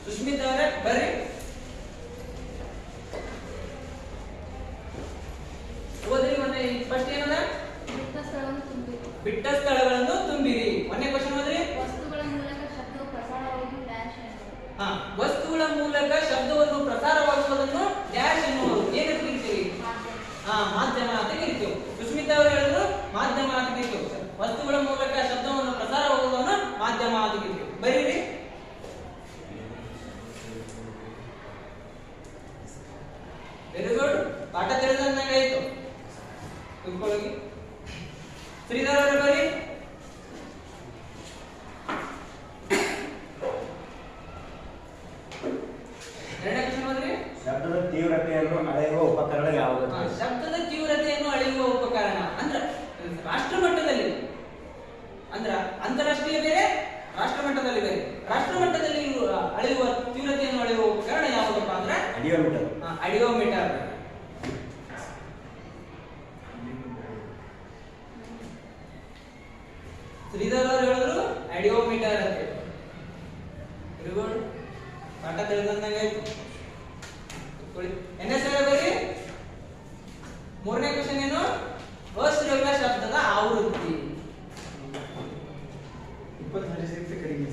ಸುಷ್ಮಿತಾ ಅವರೇ ಬರ್ರಿ. ಓದ್ರಿ. ಮತ್ತೆ ಫಸ್ಟ್ ಏನದ? ಬಿಟ್ಟ ಸ್ಥಳವನ್ನು ತುಂಬಿರಿ. ಬಿಟ್ಟ ಸ್ಥಳಗಳನ್ನು ತುಂಬಿರಿ. ಒಂದನೇ ಕ್ವಶನ್ ಓದ್ರಿ. ವಸ್ತುಗಳ ಮೂಲಕ ಶಬ್ದವು ಪ್ರಸಾರವಾಗುವುದು ಡ್ಯಾಶ್ ಎನ್ನುವುದು. ಹಾ, ವಸ್ತುಗಳ ಮೂಲಕ ಶಬ್ದವನ್ನು ಪ್ರಸಾರವಾಗುವುದನ್ನು ಡ್ಯಾಶ್ ಎನ್ನುವುದು ಏನಂತ ಕರಿತೀವಿ? ಹಾ, ಮಾಧ್ಯಮ ಅಂತ ಕರಿತೀವಿ. ಸುಷ್ಮಿತಾ ಅವರು ಹೇಳಿದ್ರು ಮಾಧ್ಯಮ ಅಂತ ಕರಿತೀವಿ. ವಸ್ತುಗಳ ಮೂಲಕ ಶಬ್ದವನ್ನು ಪ್ರಸಾರವಾಗುವುದನ್ನು ಮಾಧ್ಯಮ ಅಂತ ಕರಿತೀವಿ. ಬರೀರಿ. Very good. ಪಾಠ ತಿಳಿದಂಗಾಯ್ತು. ಕುತ್ಕೊಳ್ಳಿ. ಶ್ರೀಧರ್ ಅವರೇ ಬರೀ. ಎರಡನೇ ಕ್ವಶನ್ ಓದ್ರಿ. ಶಬ್ದದ ತೀವ್ರತೆಯನ್ನು ಅಳೆಯುವ ಉಪಕರಣ ಯಾವುದು? ಶಬ್ದದ ತೀವ್ರತೆಯನ್ನು ಅಳೆಯುವ ಉಪಕರಣ ಅಂದ್ರೆ ರಾಷ್ಟ್ರ ಮಟ್ಟದಲ್ಲಿ, ಅಂದ್ರ ಅಂತಾರಾಷ್ಟ್ರೀಯ ಬೇರೆ, ರಾಷ್ಟ್ರ ಮಟ್ಟದಲ್ಲಿ ಬೇರೆ. ರಾಷ್ಟ್ರ ಮಟ್ಟದಲ್ಲಿ ಅಳೆಯುವ ತೀವ್ರತೆಯನ್ನು ಅಳೆಯುವ ಉಪಕರಣ ಯಾವುದಪ್ಪ ಅಂದ್ರೆ ಅಡಿಯೋಮೀಟರ್. ಅಡಿಯೋಮೀಟರ್. ಶ್ರೀಧರ್ ಅವರು ಹೇಳಿದ್ರು ಅಡಿಯೋಮೀಟರ್ ಅಂತ. Very good. ಪಾಠ ತಿಳಿದಂಗಾಯ್ತು. ಬರೀ. ಮೂರನೇ ಕ್ವಶನ್ ಏನು? ಅಶ್ರವ್ಯ ಶಬ್ದದ ಆವೃತ್ತಿ. 20 ಹರ್ಟ್ಜ್ಗಿಂತ ಕಡಿಮೆ.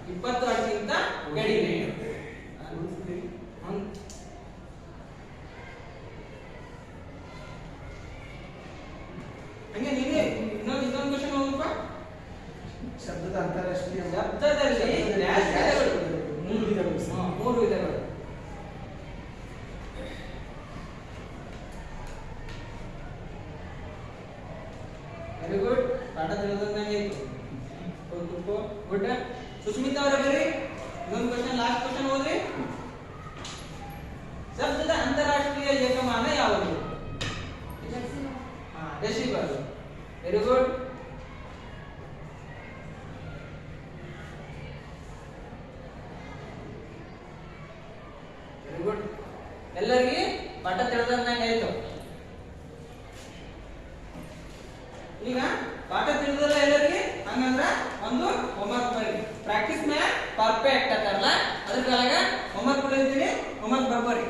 20 ಹರ್ಟ್ಜ್ಗಿಂತ ಕಡಿಮೆ. ಹಂಗೆ ನೀವೇ ಇನ್ನೊಂದು ಕ್ವಶನ್ ಹೋಗಪ್ಪ. ಶಬ್ದದ ಅಂತಾರಾಷ್ಟ್ರೀಯ ಶಬ್ದದಲ್ಲಿ ಡ್ಯಾಶ್ ವಿಧಗಳು. 3 ವಿಧಗಳು. 3 ವಿಧಗಳು. Very good. ಪಾಠ ತಿಳಿದಂಗೆ ಇತ್ತು. ಗುಡ್. ಸುಷ್ಮಿತಾ ಅವರೇ ಬರೀ. ಇನ್ನೊಂದು ಕ್ವಶನ್, ಲಾಸ್ಟ್ ಕ್ವಶನ್ ಓದ್ರಿ. ಶಬ್ದದ ಅಂತಾರಾಷ್ಟ್ರೀಯ ಏಕಮಾನ ಯಾವುದು? Decibel. Very good. Very good. ಎಲ್ಲರಿಗೆ ಪಾಠ ತಿಳಿದಂಗೆ ಆಯ್ತು. ಈಗ ಪಾಠ ತಿಳಿದಲ್ಲ ಎಲ್ಲರಿಗೆ? ಹಂಗಂದ್ರ ಒಂದು ಹೋಮ್ವರ್ಕ್ ಮಾಡಿ ಪ್ರಾಕ್ಟೀಸ್ ಪರ್ಫೆಕ್ಟ್ ಅಂತಾರಲ್ಲ ಅದ್ರ ಕಾಲಾಗ ಹೋಮ್ವರ್ಕ್ ಕೊಡ್ತೀನಿ, ಹೋಮ್ವರ್ಕ್ ಬರ್ಬರಿ.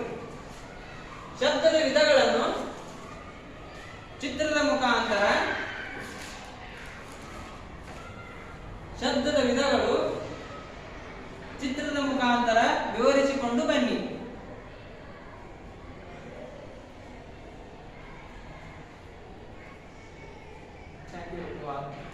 ಶಬ್ದದ ವಿಧಗಳನ್ನು ಚಿತ್ರದ ಮುಖಾಂತರ, ಶಬ್ದದ ವಿಧಗಳು ಚಿತ್ರದ ಮುಖಾಂತರ ವಿವರಿಸಿಕೊಂಡು ಬನ್ನಿ. Thank you.